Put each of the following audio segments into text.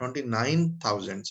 29,000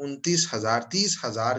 29,000 30,000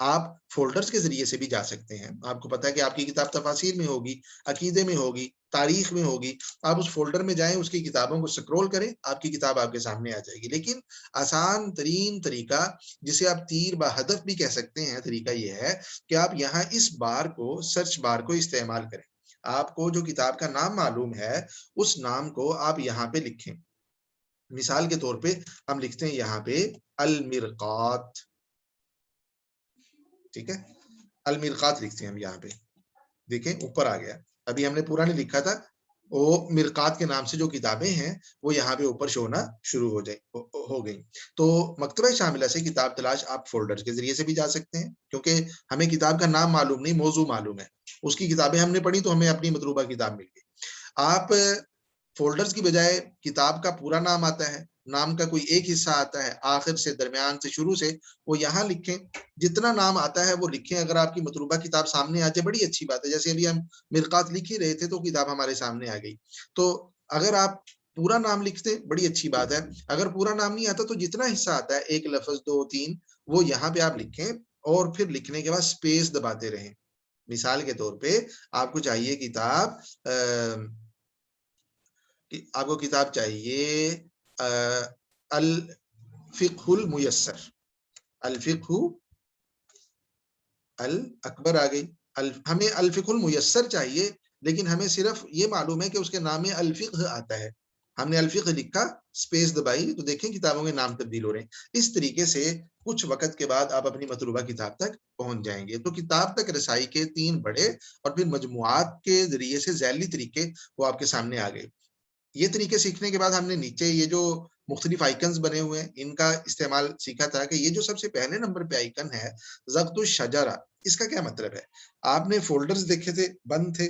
آپ فولڈرز کے ذریعے سے بھی جا سکتے ہیں. آپ کو پتا ہے کہ آپ کی کتاب تفاسیر میں ہوگی, عقیدے میں ہوگی, تاریخ میں ہوگی. آپ اس فولڈر میں جائیں, اس کی کتابوں کو سکرول کریں, آپ کی کتاب آپ کے سامنے آ جائے گی. لیکن آسان ترین طریقہ, جسے آپ تیر بہدف بھی کہہ سکتے ہیں, طریقہ یہ ہے کہ آپ یہاں اس بار کو, سرچ بار کو استعمال کریں. آپ کو جو کتاب کا نام معلوم ہے, اس نام کو آپ یہاں پہ لکھیں. مثال کے طور پہ ہم لکھتے ہیں یہاں پہ المرقات. ٹھیک ہے, المرقات لکھتے ہیں ہم یہاں پہ. دیکھیں اوپر آ گیا. ابھی ہم نے پورا نہیں لکھا تھا, وہ مرقات کے نام سے جو کتابیں ہیں وہ یہاں پہ اوپر شو ہونا شروع ہو گئی. تو مکتبہ شاملہ سے کتاب تلاش آپ فولڈر کے ذریعے سے بھی جا سکتے ہیں, کیونکہ ہمیں کتاب کا نام معلوم نہیں, موضوع معلوم ہے. اس کی کتابیں ہم نے پڑھی تو ہمیں اپنی مطلوبہ کتاب مل گئی. آپ فولڈرز کی بجائے کتاب کا پورا نام آتا ہے, نام کا کوئی ایک حصہ آتا ہے, آخر سے, درمیان سے, شروع سے, وہ یہاں لکھیں. جتنا نام آتا ہے وہ لکھیں. اگر آپ کی مطلوبہ کتاب سامنے آ جائے بڑی اچھی بات ہے. جیسے ابھی ہم مرقات لکھ ہی رہے تھے تو کتاب ہمارے سامنے آ گئی. تو اگر آپ پورا نام لکھتے بڑی اچھی بات ہے. اگر پورا نام نہیں آتا تو جتنا حصہ آتا ہے, ایک لفظ, 2, 3, وہ یہاں پہ آپ لکھیں, اور پھر لکھنے کے بعد سپیس دباتے رہیں. مثال کے طور پہ آپ کو چاہیے آپ کو کتاب چاہیے الفقہ المیسر. الفقہ الاکبر آ گئی. ہمیں الفقہ المیسر چاہیے, لیکن ہمیں صرف یہ معلوم ہے کہ اس کے نام میں الفقہ آتا ہے. ہم نے الفقہ لکھا, سپیس دبائی, تو دیکھیں کتابوں کے نام تبدیل ہو رہے ہیں. اس طریقے سے کچھ وقت کے بعد آپ اپنی مطلوبہ کتاب تک پہنچ جائیں گے. تو کتاب تک رسائی کے 3 بڑے اور پھر مجموعات کے ذریعے سے ذیلی طریقے وہ آپ کے سامنے آ گئے. یہ طریقے سیکھنے کے بعد ہم نے نیچے یہ جو مختلف آئیکنز بنے ہوئے ہیں, ان کا استعمال سیکھا تھا کہ یہ جو سب سے پہلے نمبر پہ آئیکن ہے ضبط الشجرہ, اس کا کیا مطلب ہے. آپ نے فولڈرز دیکھے تھے, بند تھے,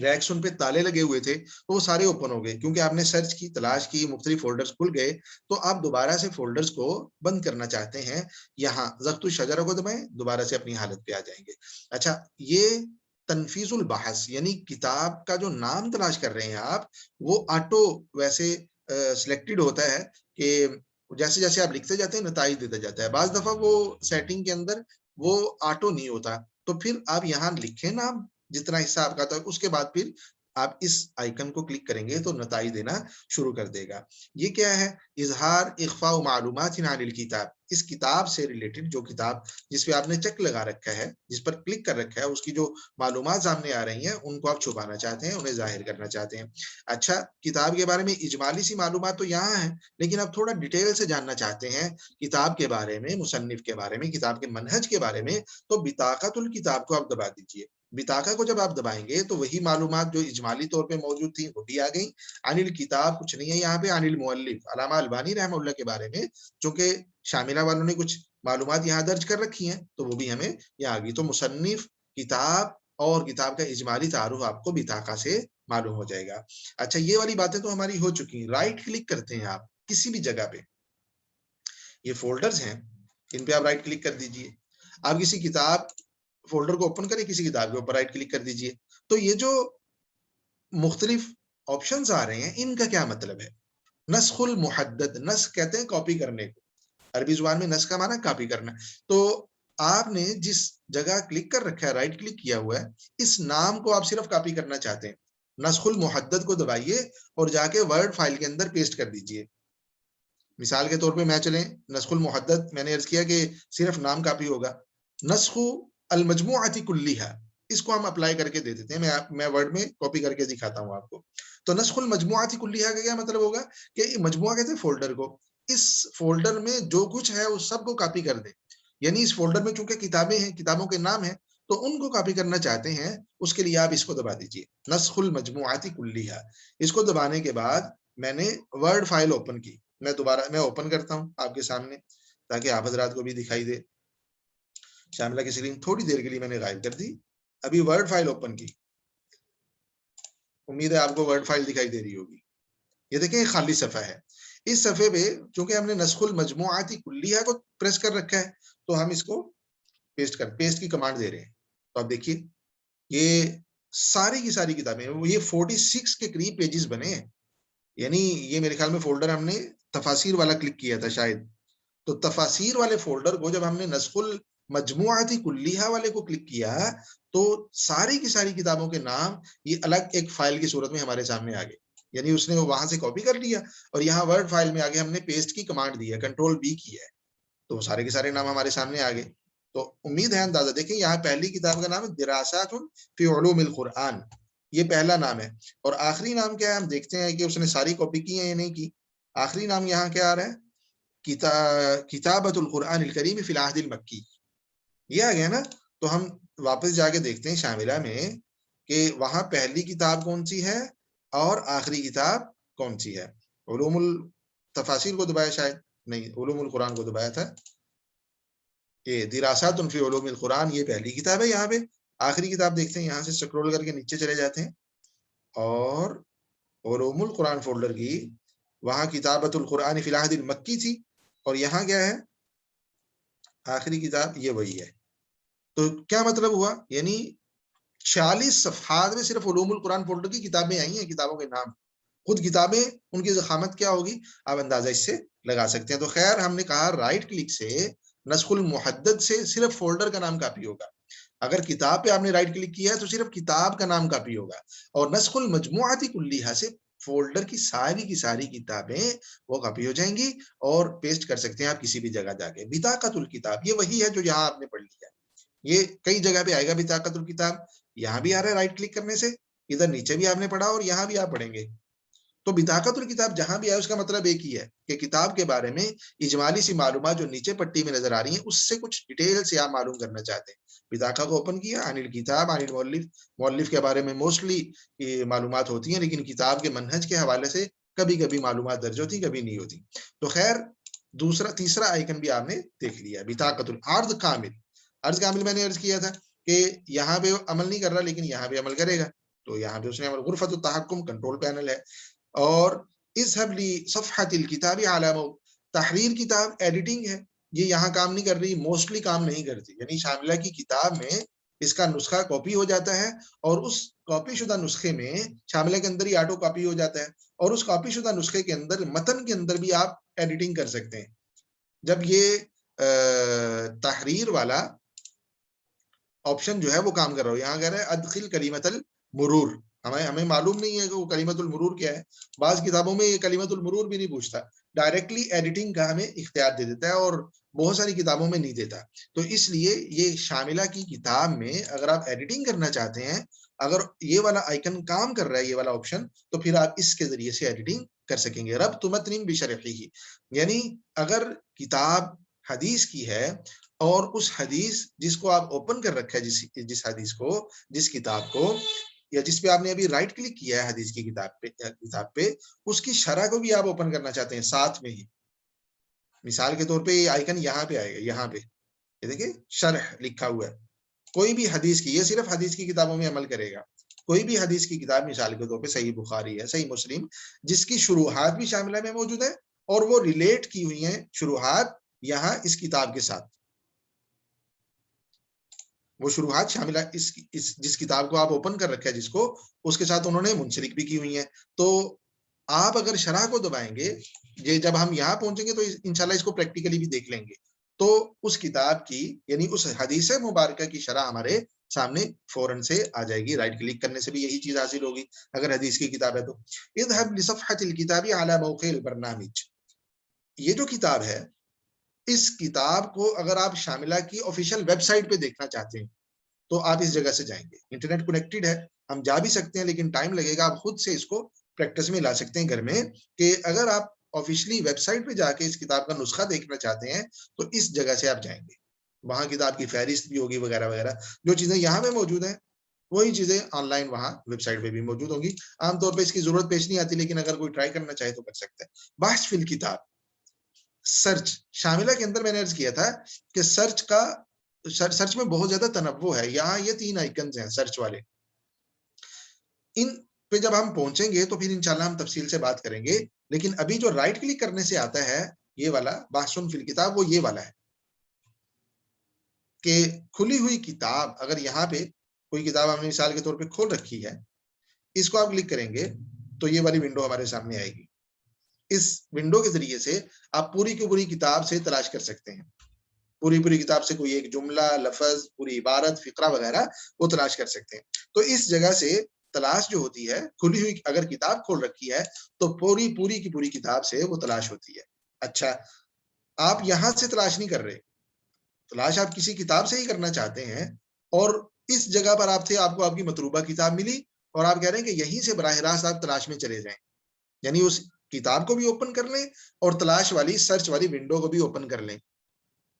ریکس ان پہ تالے لگے ہوئے تھے, تو وہ سارے اوپن ہو گئے کیونکہ آپ نے سرچ کی, تلاش کی, مختلف فولڈرز کھل گئے. تو آپ دوبارہ سے فولڈرز کو بند کرنا چاہتے ہیں, یہاں ضبط الشجرہ کو دبائیں, دوبارہ سے اپنی حالت پہ آ جائیں گے. اچھا, یہ تنفیذ البحث, یعنی کتاب کا جو نام تلاش کر رہے ہیں آپ, وہ آٹو ویسے سلیکٹڈ ہوتا ہے کہ جیسے جیسے آپ لکھتے جاتے ہیں نتائج دیتا جاتا ہے. بعض دفعہ وہ سیٹنگ کے اندر وہ آٹو نہیں ہوتا, تو پھر آپ یہاں لکھیں نام جتنا حصہ آپ کا تھا, اس کے بعد پھر آپ اس آئیکن کو کلک کریں گے تو نتائج دینا شروع کر دے گا. یہ کیا ہے, اظہار اخفاء معلومات عن الکتاب. اس کتاب سے ریلیٹڈ جو کتاب جس پہ آپ نے چیک لگا رکھا ہے, جس پر کلک کر رکھا ہے, اس کی جو معلومات سامنے آ رہی ہیں ان کو آپ چھپانا چاہتے ہیں, انہیں ظاہر کرنا چاہتے ہیں. اچھا, کتاب کے بارے میں اجمالی سی معلومات تو یہاں ہیں, لیکن آپ تھوڑا ڈیٹیل سے جاننا چاہتے ہیں کتاب کے بارے میں, مصنف کے بارے میں, کتاب کے منہج کے بارے میں, تو بطاقۃ الکتاب کو آپ دبا دیجئے. بطاقہ کو جب آپ دبائیں گے تو وہی معلومات جو اجمالی طور پہ موجود تھی وہ بھی آ گئیں. عن الکتاب کچھ نہیں ہے یہاں پہ, عن المؤلف علامہ البانی رحمہ اللہ کے بارے میں, چونکہ شاملہ والوں نے کچھ معلومات یہاں درج کر رکھی ہیں تو وہ بھی ہمیں یہاں آ گئی. تو مصنف, کتاب اور کتاب کا اجمالی تعارف آپ کو بطاقہ سے معلوم ہو جائے گا. اچھا, یہ والی باتیں تو ہماری ہو چکی ہیں. رائٹ کلک کرتے ہیں آپ کسی بھی جگہ پہ, یہ فولڈرز ہیں, ان پہ آپ رائٹ کلک کر دیجئے. آپ کسی کتاب فولڈر کو اوپن کریں, کسی کتاب کے اوپر رائٹ کلک کر دیجئے. تو یہ جو مختلف آپشنز آ رہے ہیں, ان کا کیا مطلب ہے. نسخ المحدد, نسخ کہتے ہیں کاپی کرنے کو, عربی زبان میں نسخ کا معنی کاپی کرنا. تو آپ نے جس جگہ کلک کر رکھا ہے, رائٹ کلک کیا ہوا ہے, اس نام کو آپ صرف کاپی کرنا چاہتے ہیں. نسخ المحدد کو دبائیے اور جا کے ورڈ فائل کے اندر پیسٹ کر دیجئے. مثال کے طور پہ میں چلیں, نسخ المحدد میں نے عرض کیا کہ صرف نام کاپی ہوگا. نسخ المجموعۃ کلیھا, اس کو ہم اپلائی کر کے دے دیتے ہیں. میں ورڈ میں کاپی کر کے دکھاتا ہوں آپ کو. تو نسخ المجموعۃ کلیھا کا کیا مطلب ہوگا کہ مجموعہ کہتے ہیں فولڈر کو, اس فولڈر میں جو کچھ ہے اس سب کو کاپی کر دیں. یعنی اس فولڈر میں چونکہ کتابیں ہیں, کتابوں کے نام ہیں, تو ان کو کاپی کرنا چاہتے ہیں, اس کے لیے آپ اس کو دبا دیجئے, نسخ المجموعۃ کلیھا. اس کو دبانے کے بعد میں نے ورڈ فائل اوپن کی. میں اوپن کرتا ہوں آپ کے سامنے تاکہ آپ حضرات کو بھی دکھائی دے. شاملہ کی اسکرین تھوڑی دیر کے لیے میں نے غائب کر دی. ابھی ورڈ فائل اوپن کی, امید ہے آپ کو ورڈ فائل دکھائی دے رہی ہوگی. یہ دیکھیں خالی صفحہ ہے. اس صفحے پہ چونکہ ہم نے نسخ المجموعات کلیہ کو پریس کر رکھا ہے, تو ہم اس کو پیسٹ کی کمانڈ دے رہے ہیں. تو آپ دیکھیے یہ ساری کی ساری کتابیں, یہ 46 کے قریب پیجز بنے ہیں. یعنی یہ میرے خیال میں فولڈر ہم نے تفاسیر والا کلک کیا تھا شاید. تو تفاسیر والے فولڈر کو جب ہم نے نسخ مجموعاتی کلیہ والے کو کلک کیا تو ساری کی ساری کتابوں کے نام یہ الگ ایک فائل کی صورت میں ہمارے سامنے آ گئے. یعنی اس نے وہاں سے کاپی کر لیا اور یہاں ورڈ فائل میں آگے ہم نے پیسٹ کی کمانڈ دی ہے, کنٹرول بی کی ہے, تو سارے کے سارے نام ہمارے سامنے آ گئے. تو امید ہے اندازہ دیکھیں یہاں پہلی کتاب کا نام ہے دراسات فی علوم القرآن, یہ پہلا نام ہے. اور آخری نام کیا ہے ہم دیکھتے ہیں کہ اس نے ساری کاپی کی ہے یا نہیں کی. آخری نام یہاں کیا آ رہا ہے, کتابت القرآن الکریم فی العہد المکی, یہ آ گیا نا. تو ہم واپس جا کے دیکھتے ہیں شاملہ میں کہ وہاں پہلی کتاب کون سی ہے اور آخری کتاب کون سی ہے. علوم التفاسیر کو دبایا شاید نہیں, علوم القرآن کو دبایا تھا. یہ دراسات فی علوم القرآن یہ پہلی کتاب ہے. یہاں پہ آخری کتاب دیکھتے ہیں, یہاں سے سکرول کر کے نیچے چلے جاتے ہیں اور علوم القرآن فولڈر کی وہاں کتابت القرآن فی العہد المکی تھی اور یہاں کیا ہے آخری کتاب یہ وہی ہے. تو کیا مطلب ہوا, یعنی 46 صفحات میں صرف علوم القرآن فولڈر کی کتابیں آئی ہیں, کتابوں کے نام. خود کتابیں ان کی ضخامت کیا ہوگی آپ اندازہ اس سے لگا سکتے ہیں. تو خیر ہم نے کہا رائٹ کلک سے نسخ المحدد سے صرف فولڈر کا نام کاپی ہوگا. اگر کتاب پہ آپ نے رائٹ کلک کیا ہے تو صرف کتاب کا نام کاپی ہوگا, اور نسخ المجموعاتی کلیہ سے فولڈر کی ساری کتابیں وہ کاپی ہو جائیں گی اور پیسٹ کر سکتے ہیں آپ کسی بھی جگہ جا کے. بطاقت الکتاب یہ وہی ہے جو یہاں آپ نے پڑھ لیا, یہ کئی جگہ پہ آئے گا بطاقت الکتاب. یہاں بھی آ رہا ہے رائٹ کلک کرنے سے, ادھر نیچے بھی آپ نے پڑھا اور یہاں بھی آپ پڑھیں گے. تو بطاقت الکتاب جہاں بھی آئے اس کا مطلب ایک ہی ہے کہ کتاب کے بارے میں اجمالی سی معلومات جو نیچے پٹی میں نظر آ رہی ہیں اس سے کچھ ڈیٹیل سے آپ معلوم کرنا چاہتے ہیں. بطاقہ کو اوپن کیا, عن الکتاب عن المؤلف, مؤلف کے بارے میں موسٹلی معلومات ہوتی ہیں لیکن کتاب کے منہج کے حوالے سے کبھی کبھی معلومات درج ہوتی, کبھی نہیں ہوتی. تو خیر تیسرا آئیکن بھی آپ نے دیکھ لیا, بطاقت العرض کامل. عرض کامل میں نے عرض کیا تھا کہ یہاں پہ عمل نہیں کر رہا لیکن یہاں پہ عمل کرے گا, تو یہاں پہ اس نے غرفت التحکم کنٹرول پینل ہے. اور اذهب لصفحة الكتاب علامہ, تحریر کتاب ایڈیٹنگ ہے, یہ یہاں کام نہیں کر رہی, موسٹلی کام نہیں کرتی. یعنی شاملہ کی کتاب میں اس کا نسخہ کاپی ہو جاتا ہے اور اس کاپی شدہ نسخے میں شاملہ کے اندر ہی آٹو کاپی ہو جاتا ہے, اور اس کاپی شدہ نسخے کے اندر متن کے اندر بھی آپ ایڈیٹنگ کر سکتے ہیں. جب یہ تحریر والا آپشن جو ہے وہ کام کر رہا ہو, یہاں کہہ رہا ہے ادخل کلمۃ المرور, ہمیں معلوم نہیں ہے کہ وہ کلمۃ المرور کیا ہے. بعض کتابوں میں یہ کلمۃ المرور بھی نہیں پوچھتا, ڈائریکٹلی ایڈیٹنگ کا ہمیں اختیار دے دیتا ہے اور بہت ساری کتابوں میں نہیں دیتا. تو اس لیے یہ شاملہ کی کتاب میں اگر آپ ایڈیٹنگ کرنا چاہتے ہیں, اگر یہ والا آئیکن کام کر رہا ہے یہ والا آپشن, تو پھر آپ اس کے ذریعے سے ایڈیٹنگ کر سکیں گے. ربط متن بشرحہ, یعنی اگر کتاب حدیث کی ہے اور اس حدیث جس کو آپ اوپن کر رکھا ہے, جس حدیث کو, جس کتاب کو, یا جس پہ آپ نے ابھی رائٹ کلک کیا ہے حدیث کی کتاب پہ, اس کی شرح کو بھی آپ اوپن کرنا چاہتے ہیں ساتھ میں ہی. مثال کے طور پہ یہ آئیکن یہاں پہ آئے گا, یہاں پہ یہ دیکھیں شرح لکھا ہوا ہے, کوئی بھی حدیث کی, یہ صرف حدیث کی کتابوں میں عمل کرے گا. کوئی بھی حدیث کی کتاب مثال کے طور پہ صحیح بخاری ہے, صحیح مسلم, جس کی شروحات بھی شاملہ میں موجود ہے اور وہ ریلیٹ کی ہوئی ہیں شروحات یہاں اس کتاب کے ساتھ, وہ شروحات شاملہ جس کتاب کو آپ اوپن کر رکھا ہے جس کو, اس کے ساتھ انہوں نے منسلک بھی کی ہوئی ہیں. تو آپ اگر شرح کو دبائیں گے, یہ جب ہم یہاں پہنچیں گے تو انشاءاللہ اس کو پریکٹیکلی بھی دیکھ لیں گے, تو اس کتاب کی یعنی اس حدیث مبارکہ کی شرح ہمارے سامنے فوراً سے آ جائے گی. رائٹ کلک کرنے سے بھی یہی چیز حاصل ہوگی اگر حدیث کی کتاب ہے تو. اذهب لصفحة الكتاب على موقع البرنامج, یہ جو کتاب ہے اس کتاب کو اگر آپ شاملہ کی آفیشیل ویب سائٹ پہ دیکھنا چاہتے ہیں تو آپ اس جگہ سے جائیں گے. انٹرنیٹ کنیکٹڈ ہے, ہم جا بھی سکتے ہیں لیکن ٹائم لگے گا. آپ خود سے اس کو پریکٹس میں لا سکتے ہیں گھر میں, کہ اگر آپ آفیشلی ویب سائٹ پہ جا کے اس کتاب کا نسخہ دیکھنا چاہتے ہیں تو اس جگہ سے آپ جائیں گے. وہاں کتاب کی فہرست بھی ہوگی وغیرہ وغیرہ, جو چیزیں یہاں پہ موجود ہیں وہی چیزیں آن لائن وہاں ویب سائٹ پہ بھی موجود ہوں گی. عام طور پہ اس کی ضرورت پیش نہیں آتی, لیکن اگر کوئی ٹرائی کرنا چاہے تو کر سکتا ہے. بحث فی الکتاب, سرچ شاملہ کے اندر میں نے عرض کیا تھا کہ سرچ میں بہت زیادہ تنوع ہے. یہاں یہ 3 آئیکنز ہیں سرچ والے, ان پہ جب ہم پہنچیں گے تو پھر انشاءاللہ ہم تفصیل سے بات کریں گے. لیکن ابھی جو رائٹ کلک کرنے سے آتا ہے یہ والا بحث فی الکتاب, وہ یہ والا ہے کہ کھلی ہوئی کتاب, اگر یہاں پہ کوئی کتاب ہم نے مثال کے طور پہ کھول رکھی ہے, اس کو آپ کلک کریں گے تو یہ والی ونڈو ہمارے سامنے آئے گی. اس ونڈو کے ذریعے سے آپ پوری کی پوری کتاب سے تلاش کر سکتے ہیں. پوری کتاب سے کوئی ایک جملہ، لفظ، پوری عبارت، فقرہ وغیرہ وہ تلاش کر سکتے ہیں. تو اس جگہ سے تلاش جو ہوتی ہے، کھلی ہوئی اگر کتاب کھول رکھی ہے تو پوری کی پوری کتاب سے وہ تلاش ہوتی ہے. اچھا، آپ یہاں سے تلاش نہیں کر رہے، تلاش آپ کسی کتاب سے ہی کرنا چاہتے ہیں، اور اس جگہ پر آپ تھے، آپ کو آپ کی مطلوبہ کتاب ملی، اور آپ کہہ رہے ہیں کہ یہیں سے براہ راست آپ تلاش میں چلے جائیں، یعنی اس کتاب کو بھی اوپن کر لیں اور تلاش والی سرچ والی ونڈو کو بھی اوپن کر لیں،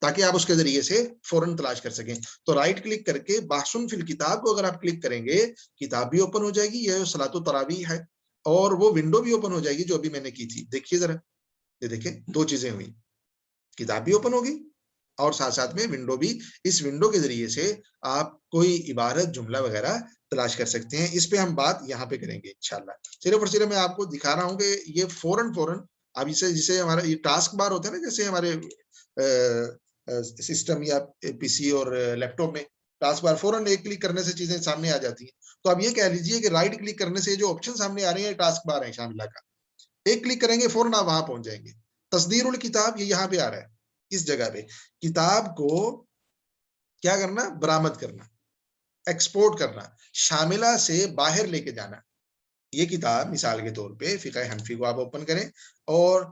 تاکہ آپ اس کے ذریعے سے فوراً تلاش کر سکیں. تو رائٹ کلک کر کے بحث فی الکتاب کو اگر آپ کلک کریں گے، کتاب بھی اوپن ہو جائے گی، یہ صلاۃ التراویح ہے، اور وہ ونڈو بھی اوپن ہو جائے گی جو ابھی میں نے کی تھی. دیکھیے ذرا، یہ دیکھیں دو چیزیں ہوئی، کتاب بھی اوپن ہوگی اور ساتھ ساتھ میں ونڈو بھی. اس ونڈو کے ذریعے سے آپ کوئی عبارت، جملہ وغیرہ تلاش کر سکتے ہیں. اس پہ ہم بات یہاں پہ کریں گے انشاءاللہ. صرف اور صرف میں آپ کو دکھا رہا ہوں کہ یہ فوراً اب جسے ہمارا یہ ٹاسک بار ہوتا ہے نا، جیسے ہمارے سسٹم یا پی سی اور لیپ ٹاپ میں ٹاسک بار فوراً ایک کلک کرنے سے چیزیں سامنے آ جاتی ہیں. تو اب یہ کہہ لیجئے کہ رائٹ کلک کرنے سے جو آپشن سامنے آ رہے ہیں ٹاسک بار ہے شاملہ کا، ایک کلک کریں گے فوراً آپ وہاں پہنچ جائیں گے. تصدیر الکتاب یہ یہاں پہ آ رہا ہے، اس جگہ پہ کتاب کو کیا کرنا، برآمد کرنا، ایکسپورٹ کرنا، شاملہ سے باہر لے کے جانا. یہ کتاب مثال کے طور پہ فقہ حنفی کو آپ اوپن کریں، اور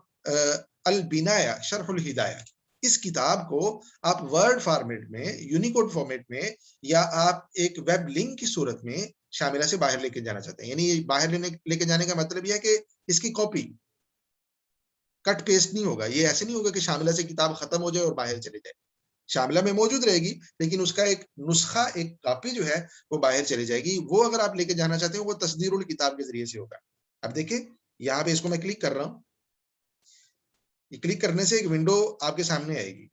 البنایا شرح الہدایہ، اس کتاب کو آپ ورڈ فارمیٹ میں، یونیکوڈ فارمیٹ میں، یا آپ ایک ویب لنک کی صورت میں شاملہ سے باہر لے کے جانا چاہتے ہیں. یعنی باہر لے کے جانے کا مطلب یہ ہے کہ اس کی کاپی کٹ پیسٹ نہیں ہوگا. یہ ایسے نہیں ہوگا کہ شاملہ سے کتاب ختم ہو جائے اور باہر چلے جائے، شاملہ میں موجود رہے گی لیکن اس کا ایک نسخہ، ایک کاپی جو ہے وہ باہر چلی جائے گی. وہ اگر آپ لے کے جانا چاہتے ہیں وہ تصدیر الکتاب کے ذریعے سے ہوگا. اب دیکھیں یہاں پہ اس کو میں کلک کر رہا ہوں، یہ کلک کرنے سے ایک ونڈو آپ کے سامنے آئے گی.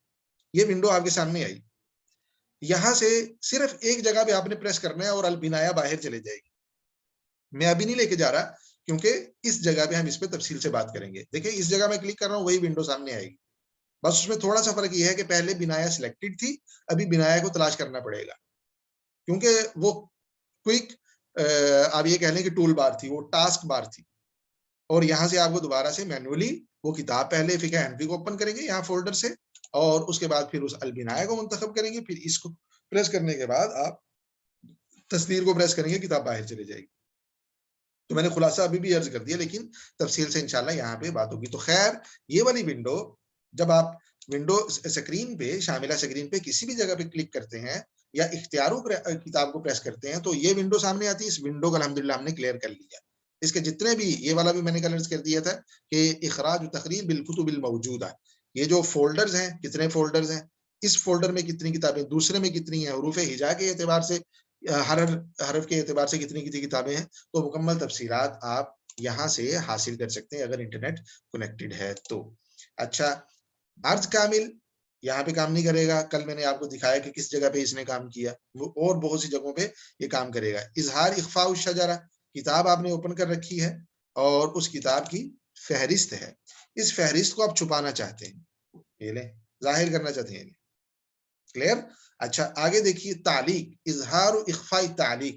یہ ونڈو آپ کے سامنے آئی، یہاں سے صرف ایک جگہ پہ آپ نے پریس کرنا ہے اور البنایا باہر چلے جائے گی. میں ابھی نہیں لے کے جا رہا کیونکہ اس جگہ پہ ہم اس پہ تفصیل سے بات کریں گے. دیکھیں اس جگہ میں کلک کر رہا ہوں، وہی ونڈو سامنے آئے گی. بس اس میں تھوڑا سا فرق یہ ہے کہ پہلے بنایا سلیکٹڈ تھی، ابھی بنایا کو تلاش کرنا پڑے گا، کیونکہ وہ کوئک آپ یہ کہہ لیں کہ ٹول بار تھی، وہ ٹاسک بار تھی. اور یہاں سے آپ کو دوبارہ سے مینولی وہ کتاب پہلے فقہ حنفی کو اوپن کریں گے یہاں فولڈر سے، اور اس کے بعد پھر اس البنایا کو منتخب کریں گے. پھر اس کو پریس کرنے کے بعد آپ تصدیر کو پریس کریں گے، کتاب باہر چلے جائے گی. تو میں نے خلاصہ ابھی بھی عرض کر دیا، لیکن تفصیل سے انشاءاللہ یہاں پہ بات ہوگی. تو خیر، یہ والی ونڈو جب آپ ونڈو سکرین پہ، شاملہ سکرین پہ کسی بھی جگہ پہ کلک کرتے ہیں یا اختیاروں کتاب کو پریس کرتے ہیں تو یہ ونڈو سامنے آتی ہے. اس ونڈو کا الحمدللہ ہم نے کلیئر کر لیا. اس کے جتنے بھی، یہ والا بھی میں نے کلرز کر دیا تھا کہ اخراج و تقریر بالکتب الموجودہ، یہ جو فولڈرز ہیں، کتنے فولڈرز ہیں، اس فولڈر میں کتنی کتابیں، دوسرے میں کتنی ہیں، حروف ہجا کے اعتبار سے، حرف کے اعتبار سے کتنی کتابیں ہیں. تو مکمل تفصیلات آپ یہاں سے حاصل کر سکتے ہیں اگر انٹرنیٹ کنیکٹڈ ہے تو. اچھا، عرض کامل یہاں پہ کام نہیں کرے گا. کل میں نے آپ کو دکھایا کہ کس جگہ پہ اس نے کام کیا، وہ اور بہت سی جگہوں پہ یہ کام کرے گا. اظہار اخفاء الشجرہ، کتاب آپ نے اوپن کر رکھی ہے اور اس کتاب کی فہرست ہے. اس فہرست کو آپ چھپانا چاہتے ہیں، یہ لیں، ظاہر کرنا چاہتے ہیں. کلیئر؟ اچھا آگے دیکھیے، تعلیق، اظہار و اخفاء تعلیق.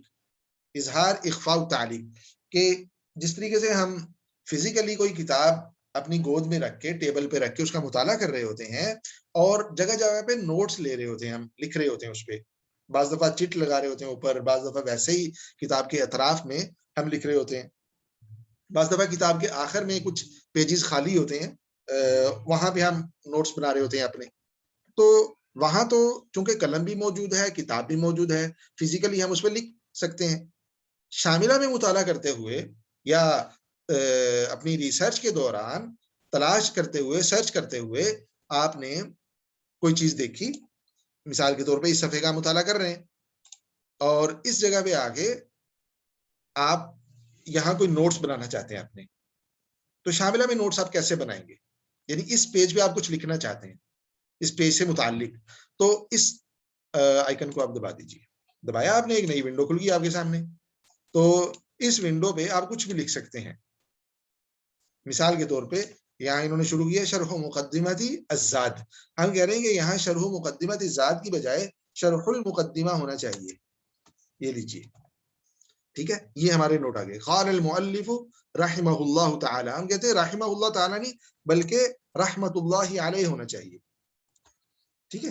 اظہار، اخفاء تعلیق، کہ جس طریقے سے ہم فزیکلی کوئی کتاب اپنی گود میں رکھ کے، ٹیبل پہ رکھ کے اس کا مطالعہ کر رہے ہوتے ہیں اور جگہ جگہ پہ نوٹس لے رہے ہوتے ہیں، ہم لکھ رہے ہوتے ہیں اس پہ، بعض دفعہ چٹ لگا رہے ہوتے ہیں اوپر، بعض دفعہ ویسے ہی کتاب کے اطراف میں ہم لکھ رہے ہوتے ہیں، بعض دفعہ کتاب کے آخر میں کچھ پیجز خالی ہوتے ہیں، وہاں پہ ہم نوٹس بنا رہے ہوتے ہیں اپنے. تو وہاں تو چونکہ قلم بھی موجود ہے، کتاب بھی موجود ہے، فزیکلی ہم اس پہ لکھ سکتے ہیں. شاملہ میں مطالعہ کرتے ہوئے یا اپنی ریسرچ کے دوران تلاش کرتے ہوئے، سرچ کرتے ہوئے آپ نے کوئی چیز دیکھی، مثال کے طور پہ اس صفحے کا مطالعہ کر رہے ہیں اور اس جگہ پہ آگے آپ یہاں کوئی نوٹس بنانا چاہتے ہیں اپنے، تو شاملہ میں نوٹس آپ کیسے بنائیں گے؟ یعنی اس پیج پہ آپ کچھ لکھنا چاہتے ہیں، اس پیج سے متعلق، تو اس آئیکن کو آپ دبا دیجیے. دبایا آپ نے، ایک نئی ونڈو کھل گئی آپ کے سامنے. تو اس ونڈو پہ آپ کچھ بھی لکھ سکتے ہیں. مثال کے طور پہ یہاں انہوں نے شروع کیا شرح مقدمۃ الزاد، ہم کہہ رہے ہیں کہ یہاں شرح مقدمۃ الزاد کی بجائے شرح المقدمہ ہونا چاہیے. یہ لیجیے، ٹھیک ہے، یہ ہمارے نوٹ آ گئے. قال المؤلف رحمہ اللہ تعالی، ہم کہتے ہیں رحمہ اللہ تعالی نہیں بلکہ رحمت اللہ علیہ ہونا چاہیے. ٹھیک ہے،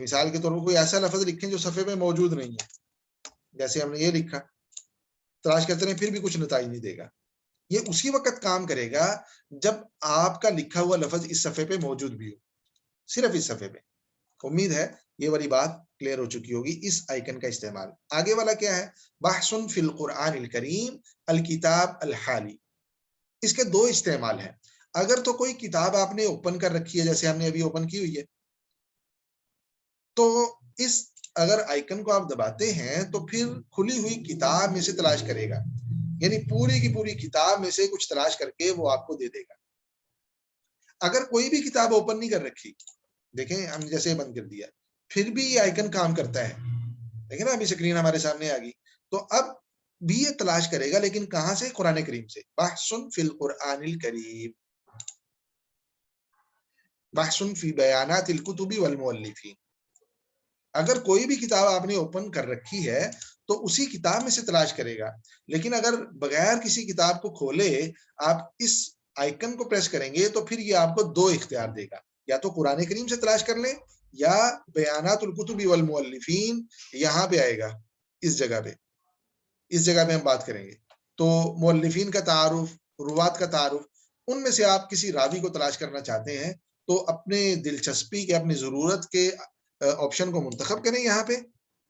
مثال کے طور پر کوئی ایسا لفظ لکھیں جو صفحے میں موجود نہیں ہے، جیسے ہم نے یہ لکھا، تلاش کرتے رہیں پھر بھی کچھ نتائج نہیں دے گا. یہ اسی وقت کام کرے گا جب آپ کا لکھا ہوا لفظ اس صفحے پہ موجود بھی ہو، صرف اس صفحے پہ. امید ہے یہ والی بات کلیئر ہو چکی ہوگی. اس آئیکن کا استعمال. آگے والا کیا ہے؟ بحث فی القرآن الکریم الکتاب الحالی. اس کے دو استعمال ہیں. اگر تو کوئی کتاب آپ نے اوپن کر رکھی ہے، جیسے ہم نے ابھی اوپن کی ہوئی ہے، تو اس اگر آئیکن کو آپ دباتے ہیں تو پھر کھلی ہوئی کتاب میں سے تلاش کرے گا، یعنی پوری کی پوری کتاب میں سے کچھ تلاش کر کے وہ آپ کو دے دے گا. اگر کوئی بھی کتاب اوپن نہیں کر رکھی، دیکھیں ہم جیسے بند کر دیا، پھر بھی یہ آئیکن کام کرتا ہے. دیکھیں نا ابھی اسکرین ہمارے سامنے آ گئی. تو اب بھی یہ تلاش کرے گا، لیکن کہاں سے؟ قرآن کریم سے. بحث فی القرآن الکریم، بحث فی بیانات الکتب والمؤلفین. اگر کوئی بھی کتاب آپ نے اوپن کر رکھی ہے تو اسی کتاب میں سے تلاش کرے گا. لیکن اگر بغیر کسی کتاب کو کھولے آپ اس آئیکن کو پریس کریں گے تو پھر یہ آپ کو دو اختیار دے گا، یا تو قرآن کریم سے تلاش کر لیں یا بیانات الکتب والمؤلفین. یہاں پہ آئے گا، اس جگہ پہ، اس جگہ پہ ہم بات کریں گے. تو مؤلفین کا تعارف، روات کا تعارف، ان میں سے آپ کسی راوی کو تلاش کرنا چاہتے ہیں تو اپنے دلچسپی کے، اپنی ضرورت کے آپشن کو منتخب کریں، یہاں پہ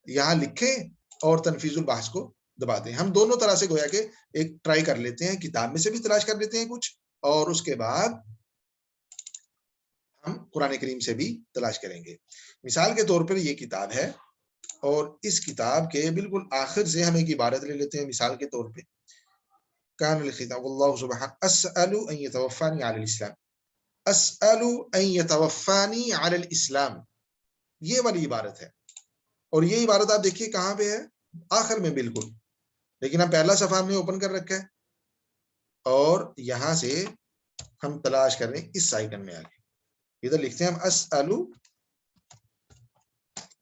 یہاں لکھیں اور تنفیذ البحث کو دبا دیں. ہم دونوں طرح سے گویا کہ ایک ٹرائی کر لیتے ہیں، کتاب میں سے بھی تلاش کر لیتے ہیں کچھ، اور اس کے بعد ہم قرآن کریم سے بھی تلاش کریں گے. مثال کے طور پر یہ کتاب ہے اور اس کتاب کے بالکل آخر سے ہم ایک عبارت لے لیتے ہیں. مثال کے طور پہ کان الخطاب واللہ سبحانہ اسأل ان یتوفانی علی الاسلام، اسأل ان یتوفانی علی الاسلام، یہ والی عبارت ہے. اور یہ عبارت آپ دیکھیے کہاں پہ ہے؟ آخر میں بالکل. لیکن ہم پہلا صفحہ ہم نے اوپن کر رکھا ہے اور یہاں سے ہم تلاش کر رہے ہیں اس آئیکن میں آگے. ادھر لکھتے ہیں ہم اسأل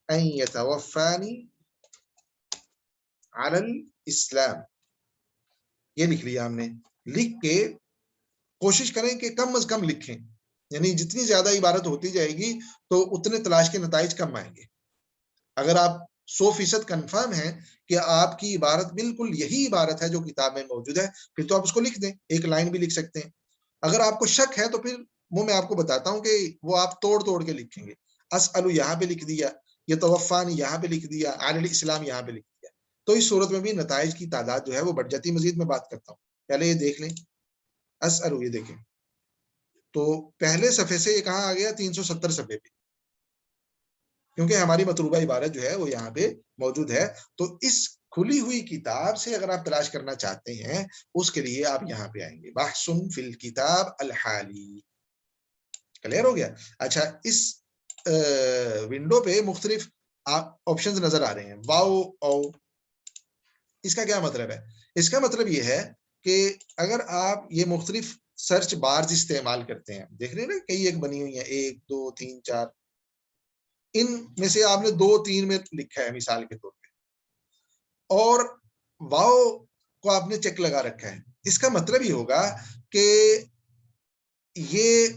ان یتوفانی علی الاسلام، یہ لکھ لیا ہم نے. لکھ کے کوشش کریں کہ کم از کم لکھیں، یعنی جتنی زیادہ عبارت ہوتی جائے گی تو اتنے تلاش کے نتائج کم آئیں گے. اگر آپ 100% کنفرم ہیں کہ آپ کی عبارت بالکل یہی عبارت ہے جو کتاب میں موجود ہے، پھر تو آپ اس کو لکھ دیں، ایک لائن بھی لکھ سکتے ہیں. اگر آپ کو شک ہے تو پھر وہ میں آپ کو بتاتا ہوں کہ وہ آپ توڑ توڑ کے لکھیں گے. اسألو یہاں پہ لکھ دیا، یہ توفانی یہاں پہ لکھ دیا، علی الاسلام یہاں پہ لکھ دیا. تو اس صورت میں بھی نتائج کی تعداد جو ہے وہ بڑھ جاتی. مزید میں بات کرتا ہوں، پہلے یہ دیکھ لیں. اسألو یہ دیکھیں تو پہلے صفحے سے یہ کہاں آ گیا؟ 370 صفحے پہ، کیونکہ ہماری مطلوبہ عبارت جو ہے وہ یہاں پہ موجود ہے. تو اس کھلی ہوئی کتاب سے اگر آپ تلاش کرنا چاہتے ہیں اس کے لیے آپ یہاں پہ آئیں گے. بحث فی الکتاب الحالی. کلیئر ہو گیا؟ اچھا، اس ونڈو پہ مختلف آپشنز نظر آ رہے ہیں. واو او، اس کا کیا مطلب ہے؟ اس کا مطلب یہ ہے کہ اگر آپ یہ مختلف سرچ بارز استعمال کرتے ہیں، دیکھ رہے ہیں نا کئی ایک بنی ہوئی ہیں، 1 2 3 4، ان میں سے آپ نے 2 3 میں لکھا ہے مثال کے طور پہ، اور واو کو آپ نے چیک لگا رکھا ہے. اس کا مطلب یہ ہوگا کہ یہ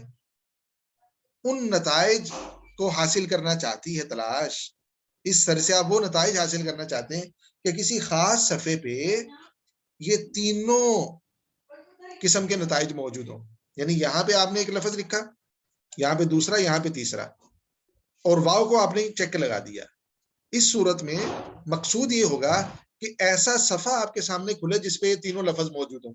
ان نتائج کو حاصل کرنا چاہتی ہے تلاش. اس سر سے آپ وہ نتائج حاصل کرنا چاہتے ہیں کہ کسی خاص صفحے پہ یہ تینوں قسم کے نتائج موجود ہوں. یعنی یہاں پہ آپ نے ایک لفظ لکھا، یہاں پہ دوسرا، یہاں پہ تیسرا، اور واو کو آپ نے چیک لگا دیا. اس صورت میں مقصود یہ ہوگا کہ ایسا صفحہ آپ کے سامنے کھلے جس پہ یہ تینوں لفظ موجود ہوں،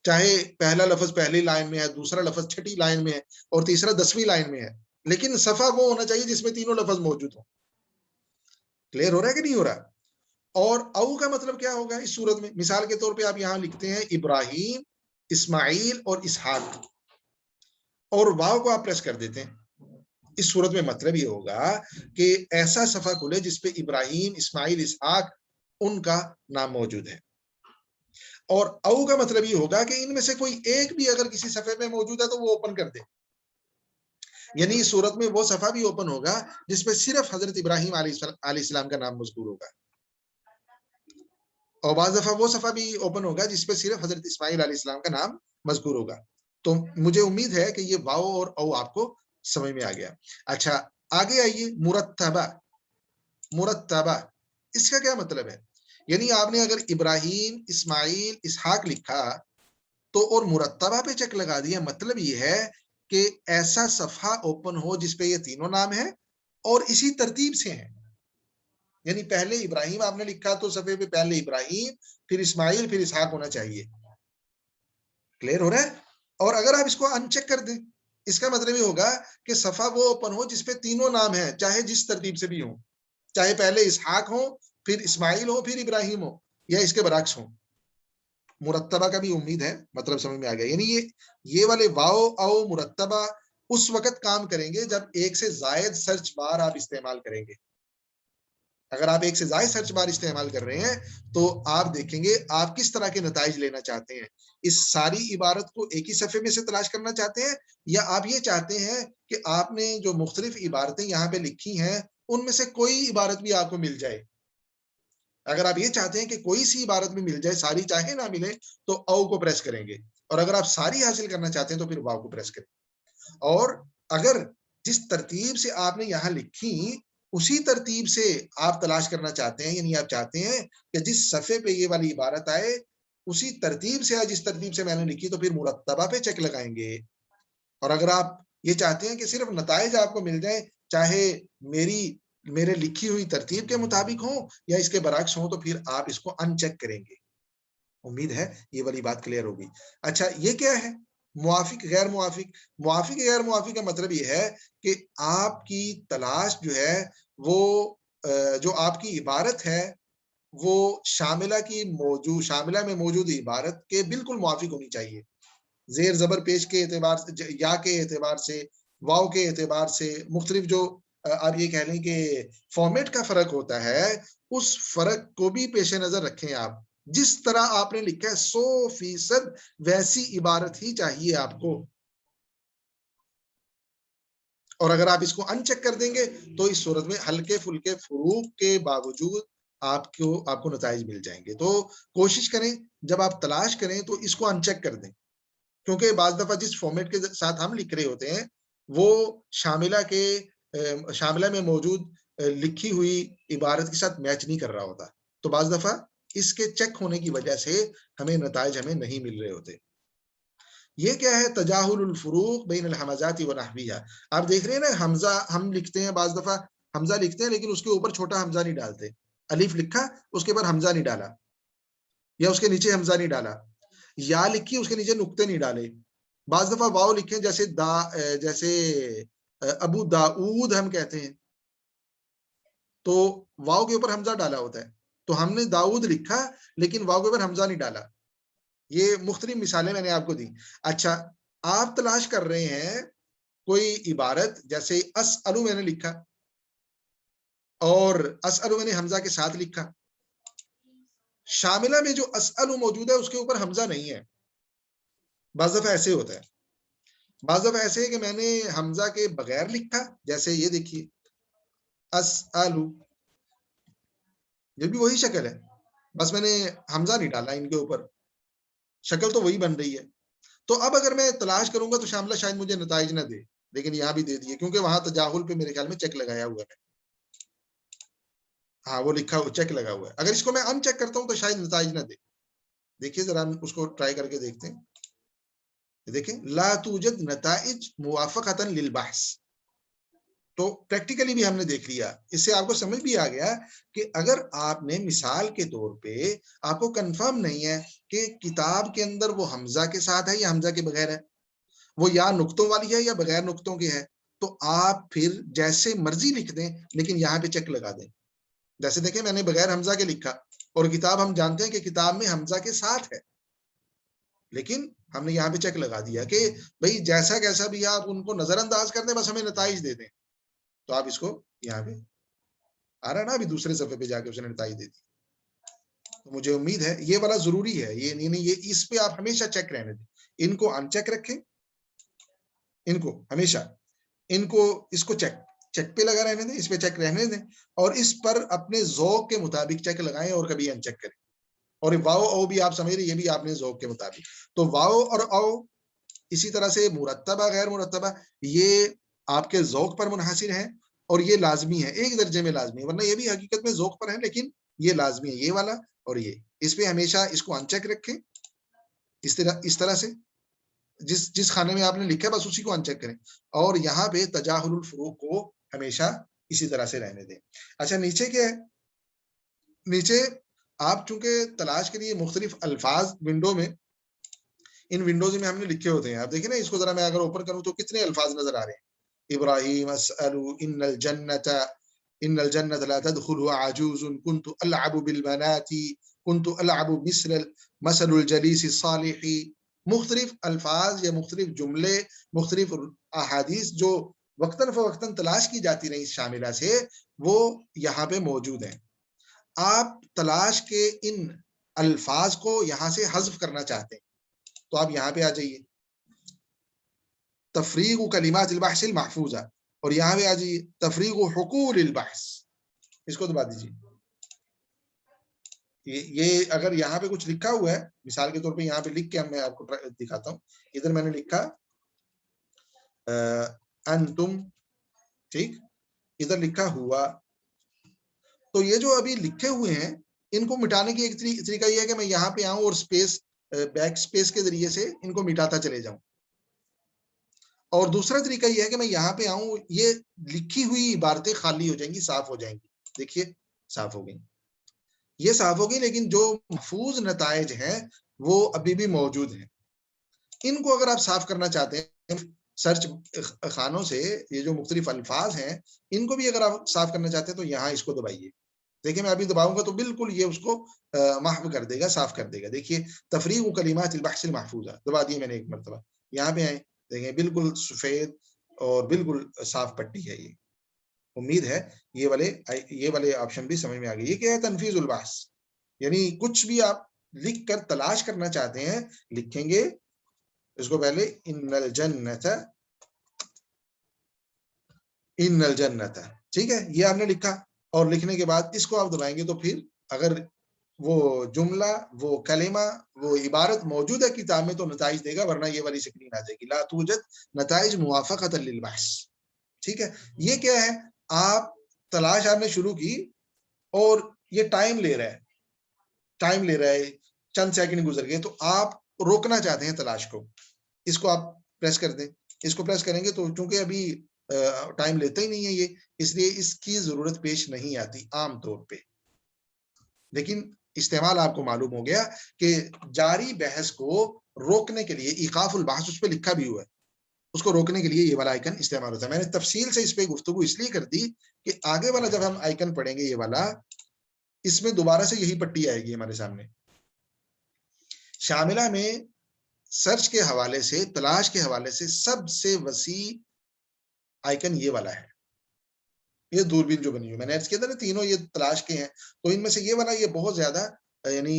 چاہے پہلا لفظ پہلی لائن میں ہے، دوسرا لفظ چھٹی لائن میں ہے، اور تیسرا 10ویں لائن میں ہے، لیکن صفحہ وہ ہونا چاہیے جس میں تینوں لفظ موجود ہوں. کلیئر ہو رہا ہے کہ نہیں ہو رہا؟ اور او کا مطلب کیا ہوگا اس صورت میں؟ مثال کے طور پہ آپ یہاں لکھتے ہیں ابراہیم، اسماعیل اور اسحاق، اور واو کو آپ پریس کر دیتے ہیں. اس صورت میں مطلب یہ ہوگا کہ ایسا صفحہ کھلے جس پہ ابراہیم، اسماعیل، اسحاق ان کا نام موجود ہے. اور او کا مطلب یہ ہوگا کہ ان میں سے کوئی ایک بھی اگر کسی صفحے میں موجود ہے تو وہ اوپن کر دے. یعنی اس صورت میں وہ صفحہ بھی اوپن ہوگا جس پہ صرف حضرت ابراہیم علیہ السلام کا نام مذکور ہوگا، اور بعض دفعہ وہ صفحہ بھی اوپن ہوگا جس پہ صرف حضرت اسماعیل علیہ السلام کا نام مذکور ہوگا. تو مجھے امید ہے کہ یہ واو اور او آپ کو سمجھ میں آ گیا. اچھا، آگے آئیے مرتبہ، مرتبہ اس کا کیا مطلب ہے؟ یعنی آپ نے اگر ابراہیم، اسماعیل، اسحاق لکھا تو اور مرتبہ پہ چیک لگا دیا، مطلب یہ ہے کہ ایسا صفحہ اوپن ہو جس پہ یہ تینوں نام ہیں اور اسی ترتیب سے ہیں. یعنی پہلے ابراہیم آپ نے لکھا تو صفحے پہ پہلے ابراہیم، پھر اسماعیل، پھر اسحاق ہونا چاہیے. کلیئر ہو رہا ہے؟ اور اگر آپ اس کو ان چیک کر دیں، اس کا مطلب یہ ہوگا کہ صفحہ وہ اوپن ہو جس پہ تینوں نام ہیں، چاہے جس ترتیب سے بھی ہوں، چاہے پہلے اسحاق ہو، پھر اسماعیل ہو، پھر ابراہیم ہو، یا اس کے برعکس ہو. مرتبہ کا بھی امید ہے مطلب سمجھ میں آ گیا. یعنی یہ والے واو او مرتبہ اس وقت کام کریں گے جب ایک سے زائد سرچ بار آپ استعمال کریں گے. اگر آپ ایک سے زائد سرچ بار استعمال کر رہے ہیں تو آپ دیکھیں گے آپ کس طرح کے نتائج لینا چاہتے ہیں. اس ساری عبارت کو ایک ہی صفحے میں سے تلاش کرنا چاہتے ہیں، یا آپ یہ چاہتے ہیں کہ آپ نے جو مختلف عبارتیں یہاں پہ لکھی ہیں ان میں سے کوئی عبارت بھی آپ کو مل جائے. اگر آپ یہ چاہتے ہیں کہ کوئی سی عبارت بھی مل جائے، ساری چاہے نہ ملے، تو او کو پریس کریں گے. اور اگر آپ ساری حاصل کرنا چاہتے ہیں تو پھر واو کو پریس کریں. اور اگر جس ترتیب سے آپ نے یہاں لکھی اسی ترتیب سے آپ تلاش کرنا چاہتے ہیں، یعنی آپ چاہتے ہیں کہ جس صفحے پہ یہ والی عبارت آئے اسی ترتیب سے آئے جس ترتیب سے میں نے لکھی، تو پھر مرتبہ پہ چیک لگائیں گے. اور اگر آپ یہ چاہتے ہیں کہ صرف نتائج آپ کو مل جائیں، چاہے میرے لکھی ہوئی ترتیب کے مطابق ہوں یا اس کے برعکس ہوں، تو پھر آپ اس کو ان چیک کریں گے. امید ہے یہ والی بات کلیئر ہوگی. اچھا، یہ کیا ہے؟ موافق غیر موافق. موافق غیر موافق کا مطلب یہ ہے کہ آپ کی تلاش جو ہے وہ جو آپ کی عبارت ہے وہ شاملہ میں موجود عبارت کے بالکل موافق ہونی چاہیے. زیر زبر پیش کے اعتبار سے، یا کے اعتبار سے، واو کے اعتبار سے، مختلف جو آپ یہ کہہ لیں کہ فارمیٹ کا فرق ہوتا ہے، اس فرق کو بھی پیش نظر رکھیں. آپ جس طرح آپ نے لکھا ہے 100% ویسی عبارت ہی چاہیے آپ کو. اور اگر آپ اس کو ان چیک کر دیں گے تو اس صورت میں ہلکے پھلکے فروق کے باوجود آپ کو نتائج مل جائیں گے. تو کوشش کریں جب آپ تلاش کریں تو اس کو ان چیک کر دیں، کیونکہ بعض دفعہ جس فارمیٹ کے ساتھ ہم لکھ رہے ہوتے ہیں وہ شاملہ میں موجود لکھی ہوئی عبارت کے ساتھ میچ نہیں کر رہا ہوتا. تو بعض دفعہ اس کے چیک ہونے کی وجہ سے ہمیں نتائج نہیں مل رہے ہوتے. یہ کیا ہے؟ تجاہل الفروق بین الحمزات و نحویہ. آپ دیکھ رہے ہیں نا، حمزہ ہم لکھتے ہیں، بعض دفعہ حمزہ لکھتے ہیں لیکن اس کے اوپر چھوٹا حمزہ نہیں ڈالتے. الف لکھا، اس کے اوپر حمزہ نہیں ڈالا، یا اس کے نیچے حمزہ نہیں ڈالا. یا لکھی، اس کے نیچے نقطے نہیں ڈالے. بعض دفعہ واو لکھیں، جیسے ابو داؤد ہم کہتے ہیں تو واو کے اوپر حمزہ ڈالا ہوتا ہے، تو ہم نے داؤد لکھا لیکن واو کے اوپر حمزہ نہیں ڈالا. یہ مختلف مثالیں میں نے آپ کو دی. اچھا، آپ تلاش کر رہے ہیں کوئی عبارت، جیسے اسألو میں نے لکھا اور اسألو میں نے حمزہ کے ساتھ لکھا. شاملہ میں جو اسألو موجود ہے اس کے اوپر حمزہ نہیں ہے. بعض دفعہ ایسے ہوتا ہے، بعض دفعہ ایسے ہے کہ میں نے حمزہ کے بغیر لکھا، جیسے یہ دیکھیے اسألو، یہ بھی وہی شکل ہے، بس میں نے حمزہ نہیں ڈالا ان کے اوپر، شکل تو وہی بن رہی ہے. تو اب اگر میں تلاش کروں گا تو شاملہ شاید مجھے نتائج نہ دے، لیکن یہاں بھی دے دیے کیونکہ وہاں تجاہل پہ میرے خیال میں چیک لگایا ہوا ہے. ہاں، وہ لکھا چیک لگا ہوا ہے. اگر اس کو میں ان چیک کرتا ہوں تو شاید نتائج نہ دے. دیکھیے ذرا ہم اس کو ٹرائی کر کے دیکھتے ہیں. دیکھیں، لا توجد نتائج موافقتا للبحث. تو پریکٹیکلی بھی ہم نے دیکھ لیا، اس سے آپ کو سمجھ بھی آ گیا کہ اگر آپ نے مثال کے طور پہ آپ کو کنفرم نہیں ہے کہ کتاب کے اندر وہ حمزہ کے ساتھ ہے یا حمزہ کے بغیر ہے، وہ یا نقطوں والی ہے یا بغیر نقطوں کی ہے، تو آپ پھر جیسے مرضی لکھ دیں لیکن یہاں پہ چیک لگا دیں. جیسے دیکھیں، میں نے بغیر حمزہ کے لکھا اور کتاب ہم جانتے ہیں کہ کتاب میں حمزہ کے ساتھ ہے، لیکن ہم نے یہاں پہ چیک لگا دیا کہ بھئی جیسا کیسا بھی آپ ان کو نظر انداز کر دیں، بس ہمیں نتائج دے دیں. تو آپ اس کو یہاں پہ آ رہا نا، ابھی دوسرے صفحے پہ جا کے اس نے نتائج دے دی. تو مجھے امید ہے یہ والا ضروری ہے، یہ اس پہ آپ ہمیشہ چیک رہنے دیں. ان کو ان چیک رکھیں، ان کو ہمیشہ اس کو چیک پہ لگا رہنے دیں، اس پہ چیک رہنے دیں، اور اس پر اپنے ذوق کے مطابق چیک لگائیں اور کبھی ان چیک کریں. اور واو او بھی آپ سمجھ رہے، یہ بھی آپ نے ذوق کے مطابق. تو واو اور او اسی طرح سے مرتبہ غیر مرتبہ یہ آپ کے ذوق پر منحصر ہے. اور یہ لازمی ہے، ایک درجے میں لازمی ہے، ورنہ یہ بھی حقیقت میں ذوق پر ہے، لیکن یہ لازمی ہے، یہ والا اور یہ، اس پہ ہمیشہ اس کو ان چیک رکھیں، اس طرح سے جس خانے میں آپ نے لکھا ہے بس اسی کو ان چیک کریں، اور یہاں پہ تجاہل الفروق کو ہمیشہ اسی طرح سے رہنے دیں۔ اچھا نیچے کیا ہے؟ نیچے آپ چونکہ تلاش کے لیے مختلف الفاظ ونڈو میں، ان ونڈوز میں ہم نے لکھے ہوتے ہیں، آپ دیکھیں نا، اس کو ذرا میں اگر اوپن کروں تو کتنے الفاظ نظر آ رہے ہیں، ابراہیم اسألوا ان الجنة لا تدخلها عجوز كنت العب بالبنات كنت العب مثل الجلیس الصالح، مختلف الفاظ یا مختلف جملے، مختلف احادیث جو وقتاً فوقتاً تلاش کی جاتی رہی شاملہ سے، وہ یہاں پہ موجود ہیں۔ آپ تلاش کے ان الفاظ کو یہاں سے حذف کرنا چاہتے ہیں تو آپ یہاں پہ آ جائیے، تفریغ کلمات البحث المحفوظہ، اور یہاں پہ آ جائیے تفریغ حقول البحث، اس کو دبا دیجیے۔ یہ اگر یہاں پہ کچھ لکھا ہوا ہے، مثال کے طور پہ یہاں پہ لکھ کے میں آپ کو دکھاتا ہوں، ادھر میں نے لکھا انتم، ٹھیک، ادھر لکھا ہوا، تو یہ جو ابھی لکھے ہوئے ہیں ان کو مٹانے کی ایک طریقہ یہ ہے کہ میں یہاں پہ آؤں اور سپیس، بیک سپیس کے ذریعے سے ان کو مٹاتا چلے جاؤں، اور دوسرا طریقہ یہ ہے کہ میں یہاں پہ آؤں، یہ لکھی ہوئی عبارتیں خالی ہو جائیں گی، صاف ہو جائیں گی، دیکھیے صاف ہو گئی، یہ صاف ہو گئی، لیکن جو محفوظ نتائج ہیں وہ ابھی بھی موجود ہیں۔ ان کو اگر آپ صاف کرنا چاہتے ہیں سرچ خانوں سے، یہ جو مختلف الفاظ ہیں ان کو بھی اگر آپ صاف کرنا چاہتے ہیں تو یہاں اس کو دبائیے، دیکھیں میں ابھی دباؤں گا تو بالکل یہ اس کو محو کر دے گا، صاف کر دے گا، دیکھیے تفریغ کلمات البحث المحفوظہ دبا دیے میں نے ایک مرتبہ، یہاں پہ آئے دیکھیں بالکل سفید اور بالکل صاف پٹی ہے، یہ امید ہے یہ والے آپشن بھی سمجھ میں آ گئی۔ یہ کیا ہے؟ تنفیذ البحث، یعنی کچھ بھی آپ لکھ کر تلاش کرنا چاہتے ہیں، لکھیں گے اس کو پہلے ان الجنت، ٹھیک ہے، یہ آپ نے لکھا، اور لکھنے کے بعد اس کو آپ دبائیں گے تو پھر اگر وہ جملہ، وہ کلمہ، وہ عبارت موجود ہے کتاب میں تو نتائج دے گا، ورنہ یہ والی سکرین آ جائے گی، لا توجد نتائج موافقۃ للبحث، ٹھیک ہے۔ یہ کیا ہے؟ آپ تلاش آپ نے شروع کی اور یہ ٹائم لے رہا ہے، چند سیکنڈ گزر گئے، تو آپ روکنا چاہتے ہیں تلاش کو، اس کو آپ پریس کر دیں، اس کو پریس کریں گے تو چونکہ ابھی ٹائم لیتا ہی نہیں ہے یہ، اس لیے اس کی ضرورت پیش نہیں آتی عام طور پہ، لیکن استعمال آپ کو معلوم ہو گیا کہ جاری بحث کو روکنے کے لیے ایقاف البحث اس پہ لکھا بھی ہوا ہے، اس کو روکنے کے لیے یہ والا آئیکن استعمال ہوتا ہے۔ میں نے تفصیل سے اس پہ گفتگو اس لیے کر دی کہ آگے والا جب ہم آئیکن پڑھیں گے یہ والا، اس میں دوبارہ سے یہی پٹی آئے گی ہمارے سامنے، شاملہ میں سرچ کے حوالے سے، تلاش کے حوالے سے سب سے وسیع آئیکن یہ والا ہے، یہ دوربین جو بنی ہوئی میں نے اس کے اندر تینوں یہ تلاش کے ہیں، تو ان میں سے یہ والا یہ بہت زیادہ، یعنی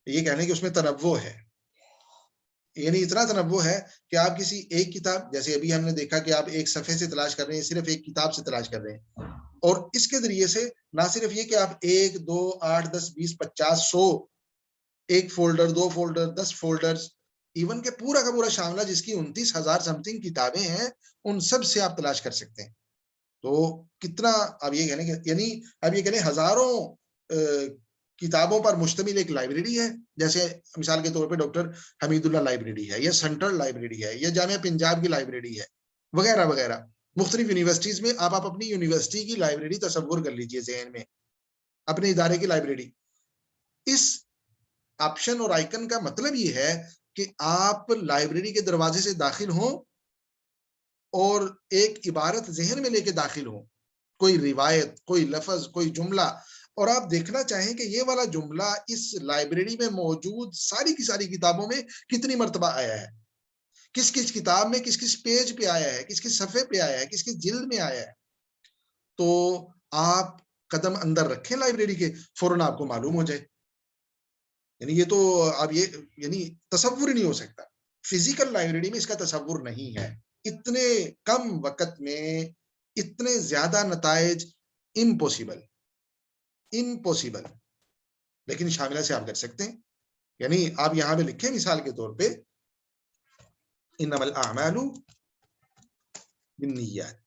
یہ کہنے کہ اس میں تنوع ہے، یعنی اتنا تنوع ہے کہ آپ کسی ایک کتاب، جیسے ابھی ہم نے دیکھا کہ آپ ایک صفحے سے تلاش کر رہے ہیں، صرف ایک کتاب سے تلاش کر رہے ہیں، اور اس کے ذریعے سے نہ صرف یہ کہ آپ 1 2 8 10 20 50 100 ایک فولڈر، 2 فولڈر، 10 فولڈرز، ایون کہ پورا کا پورا شاملہ جس کی 29,000 سم تھنگ کتابیں ہیں، ان سب سے آپ تلاش کر سکتے ہیں، تو کتنا اب یہ کہنے کہ، یعنی اب یہ کہنے ہزاروں کتابوں پر مشتمل ایک لائبریری ہے، جیسے مثال کے طور پہ ڈاکٹر حمید اللہ لائبریری ہے، یا سینٹرل لائبریری ہے، یا جامعہ پنجاب کی لائبریری ہے، وغیرہ وغیرہ، مختلف یونیورسٹیز میں آپ اپنی یونیورسٹی کی لائبریری تصور کر لیجئے ذہن میں، اپنے ادارے کی لائبریری۔ اس آپشن اور آئیکن کا مطلب یہ ہے کہ آپ لائبریری کے دروازے سے داخل ہوں اور ایک عبارت ذہن میں لے کے داخل ہوں، کوئی روایت، کوئی لفظ، کوئی جملہ، اور آپ دیکھنا چاہیں کہ یہ والا جملہ اس لائبریری میں موجود ساری کی ساری کتابوں میں کتنی مرتبہ آیا ہے، کس کس کتاب میں کس کس پیج پہ آیا ہے، کس کس صفحے پہ آیا ہے، کس کس جلد میں آیا ہے، تو آپ قدم اندر رکھیں لائبریری کے، فوراً آپ کو معلوم ہو جائے، یعنی یہ تو اب یہ یعنی تصور ہی نہیں ہو سکتا، فزیکل لائبریری میں اس کا تصور نہیں ہے، اتنے کم وقت میں اتنے زیادہ نتائج، امپوسیبل، لیکن شاملہ سے آپ کر سکتے ہیں، یعنی آپ یہاں پہ لکھیں مثال کے طور پہ انما الاعمال بالنیات،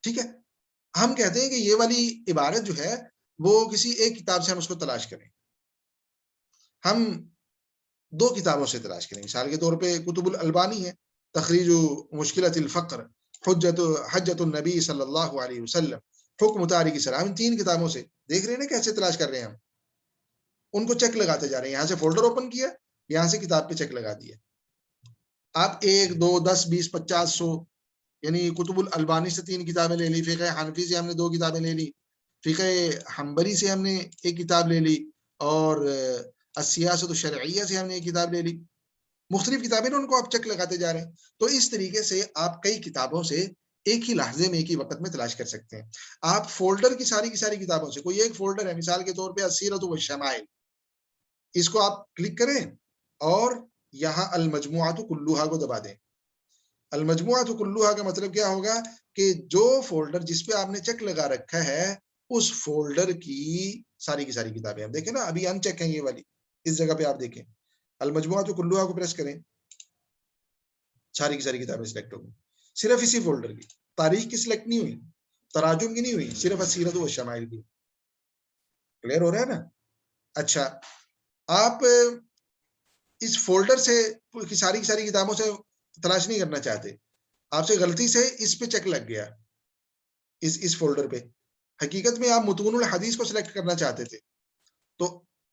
ٹھیک ہے، ہم کہتے ہیں کہ یہ والی عبارت جو ہے وہ کسی ایک کتاب سے ہم اس کو تلاش کریں. ہم 2 کتابوں سے تلاش کریں. مثال کے طور پہ کتب الالبانی ہے، تخریج مشکلۃ الفقر، حجت النبی صلی اللہ علیہ وسلم، حکم تارک الصلاۃ. ہم 3 کتابوں سے دیکھ رہے ہیں نا کیسے تلاش کر رہے ہیں ہم. ان کو چیک لگاتے جا رہے ہیں. یہاں سے فولڈر اوپن کیا، یہاں سے کتاب پہ چیک لگا دیا. آپ 1 2 10 20 50 100 یعنی کتب الالبانی سے 3 کتابیں لے لی، فقہ حنفی سے ہم نے 2 کتابیں لے لی، فقہ حنبلی سے ہم نے 1 کتاب لے لی، اور السیاست الشرعیہ سے ہم نے 1 کتاب لے لی. مختلف کتابیں ان کو آپ چیک لگاتے جا رہے ہیں. تو اس طریقے سے آپ کئی کتابوں سے ایک ہی لحظے میں ایک ہی وقت میں تلاش کر سکتے ہیں. آپ فولڈر کی ساری کتابوں سے، کوئی ایک فولڈر ہے مثال کے طور پہ السیرۃ والشمائل، اس کو آپ کلک کریں اور یہاں المجموعات کلھا کو دبا دیں. المجموعات کلھا کا مطلب کیا ہوگا کہ جو فولڈر جس پہ آپ نے چیک لگا رکھا ہے اس فولڈر کی ساری کتابیں. ہم دیکھیں نا ابھی ان چیک ہیں یہ والی، اس جگہ پہ آپ دیکھیں المجموعات کلھا کو پریس کریں، ساری کتابیں سلیکٹ ہوگی. صرف اسی فولڈر کی، تاریخ کی سلیکٹ نہیں ہوئی، تراجم کی نہیں ہوئی، صرف السیرۃ والشمائل کی. کلیئر ہو رہا ہے نا؟ اچھا، آپ اس فولڈر سے ساری کتابوں سے تلاش نہیں کرنا چاہتے، آپ سے غلطی سے اس پہ چیک لگ گیا، اس فولڈر پہ. حقیقت میں آپ متون الحدیث کو سلیکٹ کرنا چاہتے تھے، تو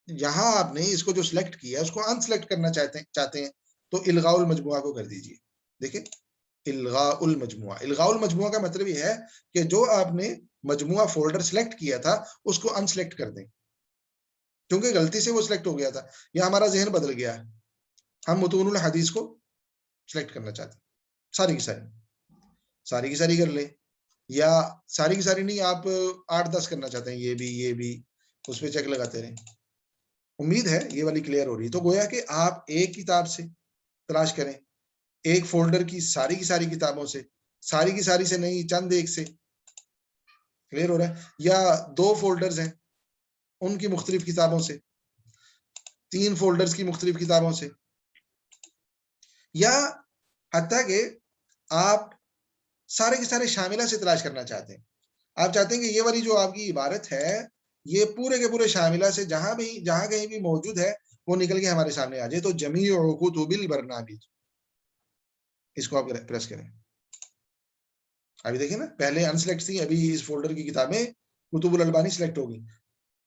یہاں آپ نے اس کو جو سلیکٹ کیا اس کو ان سلیکٹ کرنا چاہتے ہیں تو الغاء المجموعہ کو کر دیجئے. دیکھیں الغاء المجموعہ کا مطلب یہ ہے کہ جو آپ نے مجموعہ فولڈر سلیکٹ کیا تھا اس کو ان سلیکٹ کر دیں، کیونکہ غلطی سے وہ سلیکٹ ہو گیا تھا یا ہمارا ذہن بدل گیا ہے. ہم متون الحدیث کو سلیکٹ کرنا چاہتے ہیں، ساری کی ساری کر لیں، یا ساری کی ساری نہیں، آپ 8-10 کرنا چاہتے ہیں، یہ بھی اس پہ چیک لگاتے رہیں. امید ہے یہ والی کلیئر ہو رہی ہے. تو گویا کہ آپ ایک کتاب سے تلاش کریں، ایک فولڈر کی ساری کتابوں سے، ساری کی ساری سے نہیں، چند ایک سے. کلیئر ہو رہا ہے؟ یا 2 فولڈرز ہیں ان کی مختلف کتابوں سے، 3 فولڈرز کی مختلف کتابوں سے، یا حتیٰ کہ آپ سارے کے سارے شاملہ سے تلاش کرنا چاہتے ہیں. آپ چاہتے ہیں کہ یہ والی جو آپ کی عبارت ہے یہ پورے کے پورے شاملہ سے جہاں کہیں بھی موجود ہے وہ نکل کے ہمارے سامنے آ جائے. تو جمیع کتب البرنامج، اس کو آپ پریس کریں. ابھی دیکھیں نا پہلے ان سلیکٹ تھی، ابھی اس فولڈر کی کتابیں کتب الالبانی سلیکٹ ہوگی.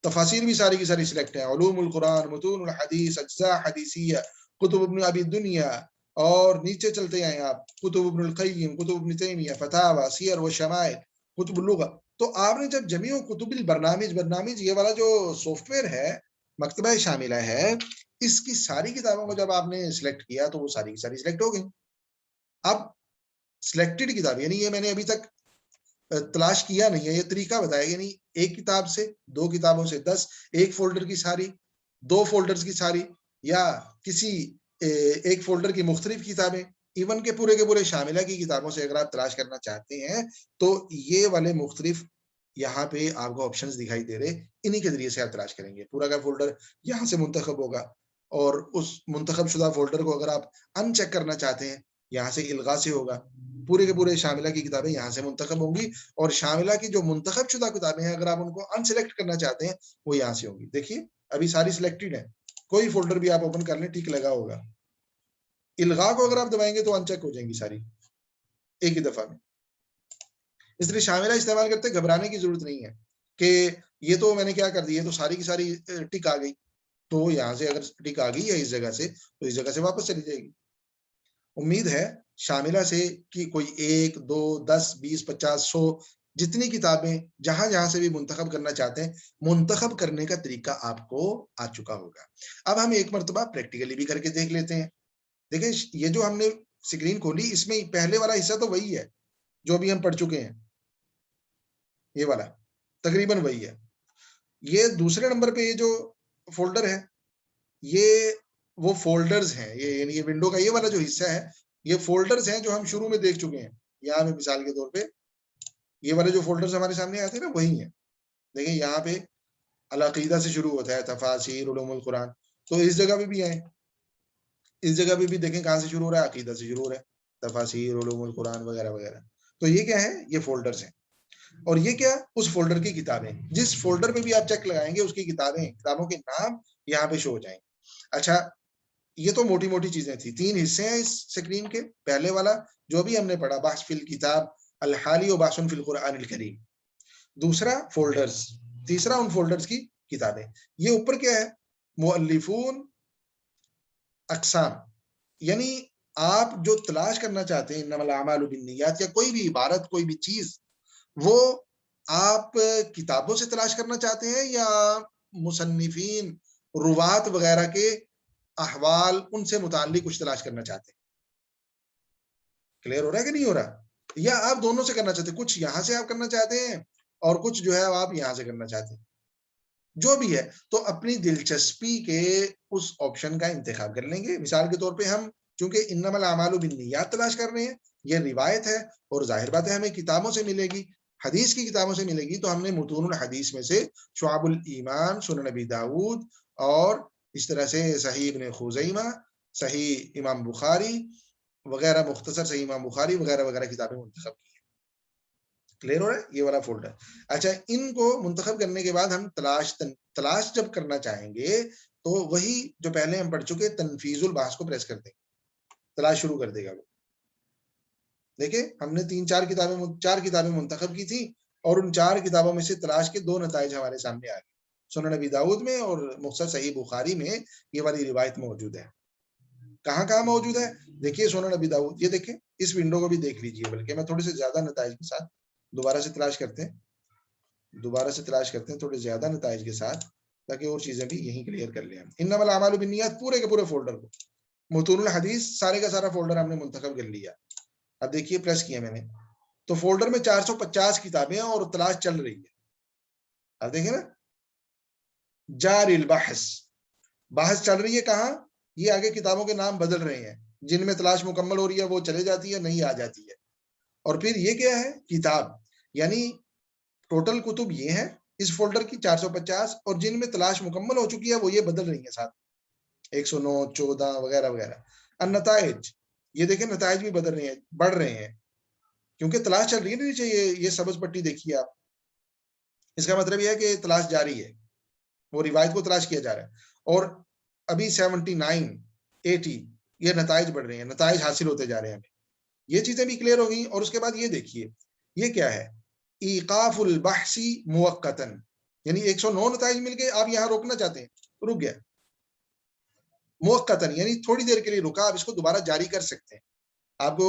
تفاسیر بھی ساری کی ساری سلیکٹ ہیں، علوم القرآن، متون الحدیث، اجزاء حدیثیہ، کتب ابن ابی دنیا، اور نیچے چلتے ہیں آپ کتب ابن القیم، کتب ابن تیمیہ، فتاوی، سیر و شمائل، کتب اللغہ. تو آپ نے جب جمیع کتب البرنامج یہ والا جو سافٹ ویئر ہے، مکتبہ شاملہ ہے، اس کی ساری کتابوں کو جب آپ نے سلیکٹ کیا تو وہ ساری کی ساری سلیکٹ ہو گئی. اب سلیکٹڈ کتاب یعنی یہ میں نے ابھی تک تلاش کیا نہیں ہے، یہ طریقہ بتایا، یعنی ایک کتاب سے، 2 کتابوں سے 10، ایک فولڈر کی ساری، 2 فولڈرز کی ساری، یا کسی ایک فولڈر کی مختلف کتابیں، ایون کے پورے شاملہ کی کتابوں سے اگر آپ تلاش کرنا چاہتے ہیں تو یہ والے مختلف یہاں پہ آپ کو آپشنز دکھائی دے رہے، انہی کے ذریعے سے آپ تلاش کریں گے. پورا کا فولڈر یہاں سے منتخب ہوگا، اور اس منتخب شدہ فولڈر کو اگر آپ ان چیک کرنا چاہتے ہیں یہاں سے الغاء سے ہوگا. پورے کے پورے شاملہ کی کتابیں یہاں سے منتخب ہوں گی، اور شاملہ کی جو منتخب شدہ کتابیں ہیں اگر آپ ان کو ان سلیکٹ کرنا چاہتے ہیں وہ یہاں سے ہوں گی. دیکھیے ابھی ساری سلیکٹڈ ہیں، کوئی فولڈر بھی آپ اوپن کر لیں ٹھیک لگا ہوگا. الغاء کو اگر آپ دبائیں گے تو ان چیک ہو جائیں گی ساری ایک ہی دفعہ میں. اس لیے شاملہ استعمال کرتے گھبرانے کی ضرورت نہیں ہے کہ یہ تو میں نے کیا کر دی ہے تو ساری کی ساری ٹک آ گئی، تو یہاں سے اگر ٹک آ گئی ہے اس جگہ سے تو اس جگہ سے واپس چلی جائے گی. امید ہے شاملہ سے کہ کوئی 1 2 10 20 50 100 جتنی کتابیں جہاں سے بھی منتخب کرنا چاہتے ہیں، منتخب کرنے کا طریقہ آپ کو آ چکا ہوگا. اب ہم ایک مرتبہ پریکٹیکلی بھی کر کے دیکھ لیتے ہیں. دیکھیں یہ جو ہم نے سکرین کھولی اس میں پہلے والا حصہ تو وہی ہے جو ابھی ہم پڑھ چکے ہیں، یہ والا تقریباً وہی ہے. یہ دوسرے نمبر پہ یہ جو فولڈر ہے یہ وہ فولڈرز ہیں، یہ یعنی یہ ونڈو کا یہ والا جو حصہ ہے یہ فولڈرز ہیں جو ہم شروع میں دیکھ چکے ہیں. یہاں پہ مثال کے طور پہ یہ والے جو فولڈرز ہمارے سامنے آتے ہیں نا وہی ہیں. دیکھیں یہاں پہ العقیدہ سے شروع ہوتا ہے، تفاسیر، علوم القرآن، تو اس جگہ پہ بھی آئیں، اس جگہ پہ بھی دیکھیں کہاں سے شروع ہو رہا ہے، عقیدہ سے شروع ہو رہا ہے، تفاسیر، علوم القرآن وغیرہ وغیرہ. تو یہ کیا ہے؟ یہ فولڈرز ہیں. اور یہ کیا؟ اس فولڈر کی کتابیں، جس فولڈر میں بھی آپ چیک لگائیں گے اس کی کتابیں، کتابوں کے نام یہاں پہ شو ہو جائیں گے۔ اچھا یہ تو موٹی موٹی چیزیں تھیں، 3 حصے ہیں اس سکرین کے۔ پہلے والا جو بھی ہم نے پڑھا، بحث فی الکتاب الحالی و بحث فی القرآن الکریم، دوسرا فولڈرز، تیسرا ان فولڈرز کی کتابیں۔ یہ اوپر کیا ہے؟ مؤلفون اقسام، یعنی آپ جو تلاش کرنا چاہتے ہیں انما الاعمال بالنیات، یا کوئی بھی عبارت کوئی بھی چیز، وہ آپ کتابوں سے تلاش کرنا چاہتے ہیں یا مصنفین روات وغیرہ کے احوال ان سے متعلق کچھ تلاش کرنا چاہتے ہیں؟ کلیئر ہو رہا ہے کہ نہیں ہو رہا؟ یا آپ دونوں سے کرنا چاہتے ہیں، کچھ یہاں سے آپ کرنا چاہتے ہیں اور کچھ جو ہے آپ یہاں سے کرنا چاہتے ہیں، جو بھی ہے تو اپنی دلچسپی کے اس آپشن کا انتخاب کر لیں گے۔ مثال کے طور پہ ہم چونکہ انما الاعمال بالنیات تلاش کر رہے ہیں، یہ روایت ہے اور ظاہر بات ہے ہمیں کتابوں سے ملے گی، حدیث کی کتابوں سے ملے گی، تو ہم نے متون الحدیث میں سے شعب الایمان، سنن نبی داود اور اس طرح سے صحیح ابن خزیمہ، صحیح امام بخاری وغیرہ، مختصر صحیح امام بخاری وغیرہ وغیرہ کتابیں منتخب کی۔ کلیئر ہو رہا ہے؟ یہ والا فولڈر۔ اچھا ان کو منتخب کرنے کے بعد ہم تلاش جب کرنا چاہیں گے تو وہی جو پہلے ہم پڑھ چکے تنفیذ البحث کو پریس کر دیں گے، تلاش شروع کر دے گا وہ۔ دیکھیں ہم نے 4 کتابیں منتخب کی تھی اور ان 4 کتابوں میں سے تلاش کے 2 نتائج ہمارے سامنے آ گئے، سنن نبی داؤد میں اور مختصر صحیح بخاری میں یہ والی روایت موجود ہے۔ کہاں کہاں موجود ہے؟ دیکھیے سنن نبی داؤد، یہ دیکھیں اس ونڈو کو بھی دیکھ لیجئے، بلکہ میں تھوڑے سے زیادہ نتائج کے ساتھ دوبارہ سے تلاش کرتے ہیں تھوڑے زیادہ نتائج کے ساتھ، تاکہ اور چیزیں بھی یہیں کلیئر کر لیں۔ ہم انما الاعمال بالنیات پورے کے پورے فولڈر کو، متون الحدیث سارے کا سارا فولڈر ہم نے منتخب کر لیا۔ اب دیکھیے پریس کیا میں نے تو فولڈر میں 450 کتابیں ہیں اور تلاش چل رہی ہے۔ اب دیکھیں نا، جاری البحث، بحث چل رہی ہے کہاں؟ یہ آگے کتابوں کے نام بدل رہے ہیں، جن میں تلاش مکمل ہو رہی ہے وہ چلے جاتی ہے، نہیں آ جاتی ہے۔ اور پھر یہ کیا ہے؟ کتاب، یعنی ٹوٹل کتب یہ ہے اس فولڈر کی 450، اور جن میں تلاش مکمل ہو چکی ہے وہ یہ بدل رہی ہیں ساتھ، 109، 14 وغیرہ وغیرہ۔ النتائج، یہ دیکھیں نتائج بھی بدل رہے ہیں، بڑھ رہے ہیں، کیونکہ تلاش چل رہی ہے نیچے، یہ سبز پٹی دیکھیے آپ، اس کا مطلب یہ ہے کہ تلاش جاری ہے، وہ روایت کو تلاش کیا جا رہا ہے۔ اور ابھی 79، 80 یہ نتائج بڑھ رہے ہیں، نتائج حاصل ہوتے جا رہے ہیں ہمیں۔ یہ چیزیں بھی کلیئر ہو گئی۔ اور اس کے بعد یہ دیکھیے یہ کیا ہے؟ ایقاف البحث موقتاً، یعنی 109 نتائج مل گئے، آپ یہاں روکنا چاہتے ہیں، رک گیا موقتاً، یعنی تھوڑی دیر کے لیے رکا، آپ اس کو دوبارہ جاری کر سکتے ہیں۔ آپ کو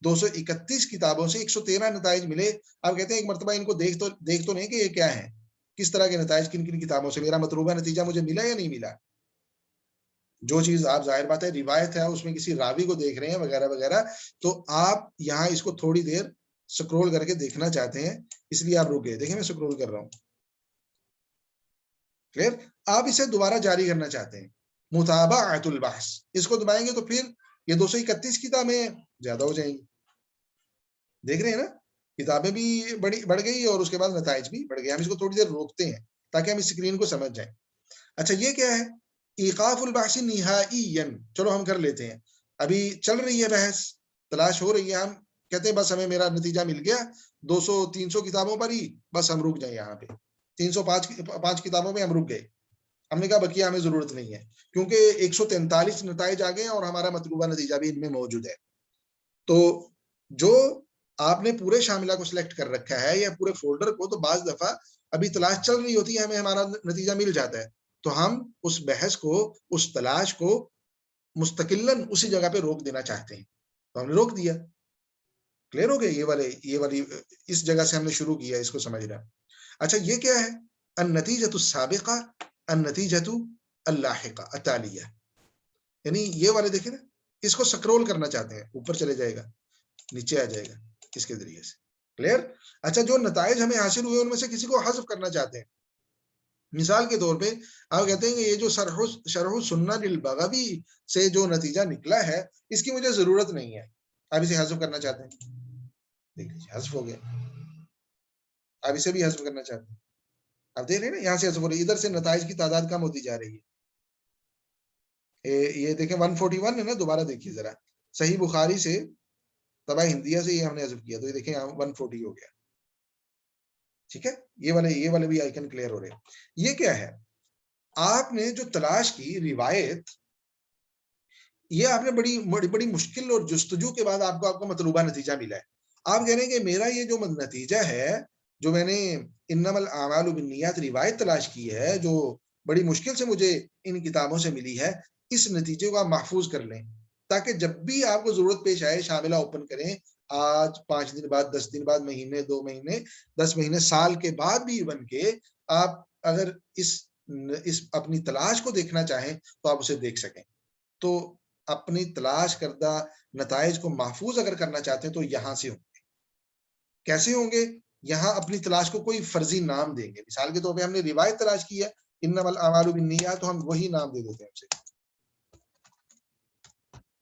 231 کتابوں سے 113 نتائج ملے، آپ کہتے ہیں ایک مرتبہ ان کو دیکھ تو نہیں کہ یہ کیا ہے، کس طرح کے نتائج، کن کن کتابوں سے میرا مطلوبہ نتیجہ مجھے ملا یا نہیں ملا۔ جو چیز آپ ظاہر بات ہے روایت ہے اس میں کسی راوی کو دیکھ رہے ہیں وغیرہ وغیرہ، تو آپ یہاں اس کو تھوڑی دیر سکرول کر کے دیکھنا چاہتے ہیں، اس لیے آپ رک گئے۔ دیکھیں میں سکرول کر رہا ہوں، کلیئر؟ آپ اسے دوبارہ جاری کرنا چاہتے ہیں، متابعۃ البحث، اس کو دبائیں گے تو پھر یہ 231 کتابیں زیادہ ہو جائیں گی۔ دیکھ رہے ہیں نا، کتابیں بھی بڑھ گئی اور اس کے بعد نتائج بھی بڑھ گئے۔ ہم اس کو تھوڑی دیر روکتے ہیں تاکہ ہم اس اسکرین کو سمجھ جائیں۔ اچھا یہ کیا ہے؟ ایقاف البحث نہائیاً، چلو ہم کر لیتے ہیں، ابھی چل رہی ہے بحث، تلاش ہو رہی ہے، ہم کہتے ہیں بس ہمیں میرا نتیجہ مل گیا 200-300 کتابوں پر ہی، بس ہم رک جائیں یہاں پہ 305 کتابوں میں ہم رک گئے۔ ہم نے کہا بقیہ ہمیں ضرورت نہیں ہے، کیونکہ 143 نتائج آ گئے ہیں اور ہمارا مطلوبہ نتیجہ بھی ان میں موجود ہے۔ تو جو آپ نے پورے شاملہ کو سلیکٹ کر رکھا ہے یا پورے فولڈر کو، تو بعض دفعہ ابھی تلاش چل رہی ہوتی ہے، ہمیں ہمارا نتیجہ مل جاتا ہے، تو ہم اس بحث کو، اس تلاش کو مستقلاً اسی جگہ پہ روک دینا چاہتے ہیں، تو ہم نے روک دیا۔ کلیئر ہو گیا؟ یہ والی اس جگہ سے ہم نے شروع کیا اس کو سمجھنا۔ اچھا یہ کیا ہے؟ النتیجۃ السابقہ، النتیجۃ اللاحقہ التالیہ، یعنی یہ والے دیکھیں نا، اس کو سکرول کرنا چاہتے ہیں، اوپر چلے جائے گا، نیچے آ جائے گا اس کے ذریعے سے۔ کلیئر؟ اچھا جو نتائج ہمیں حاصل ہوئے ان میں سے کسی کو حذف کرنا چاہتے ہیں، مثال کے طور پہ آپ کہتے ہیں کہ یہ جو شرح السنہ للبغوی سے جو نتیجہ نکلا ہے اس کی مجھے ضرورت نہیں ہے، آپ اسے حذف کرنا چاہتے ہیں، دیکھ لیجیے حذف ہو گیا۔ آپ اسے بھی حذف کرنا چاہتے ہیں، آپ دیکھ رہے ہیں نا یہاں سے حذف ہو رہی ہے، ادھر سے نتائج کی تعداد کم ہوتی جا رہی ہے۔ یہ دیکھیں 141 ہے نا، دوبارہ دیکھیے ذرا، صحیح بخاری سے طبع ہندیہ سے یہ ہم نے حذف کیا، تو یہ دیکھیں 140 ہو گیا۔ ٹھیک ہے، یہ والے بھی آئیکن کلیئر ہو رہے ہیں. یہ کیا ہے؟ آپ نے جو تلاش کی روایت، یہ آپ نے بڑی مشکل اور جستجو کے بعد آپ کو مطلوبہ نتیجہ ملا ہے. آپ کہہ رہے ہیں کہ میرا یہ جو نتیجہ ہے، جو میں نے انما الاعمال بالنیات روایت تلاش کی ہے، جو بڑی مشکل سے مجھے ان کتابوں سے ملی ہے، اس نتیجے کو آپ محفوظ کر لیں، تاکہ جب بھی آپ کو ضرورت پیش آئے شاملہ اوپن کریں. آج 5 دن بعد، 10 دن بعد، مہینے، 2 مہینے، 10 مہینے، سال کے بعد بھی بن کے آپ اگر اس اپنی تلاش کو دیکھنا چاہیں تو آپ اسے دیکھ سکیں. تو اپنی تلاش کردہ نتائج کو محفوظ اگر کرنا چاہتے ہیں تو یہاں سے ہوں گے. کیسے ہوں گے؟ یہاں اپنی تلاش کو کوئی فرضی نام دیں گے. مثال کے طور پہ ہم نے روایت تلاش کی ہے انما الاعمال بالنیات، تو ہم وہی نام دے دیتے ہیں اسے.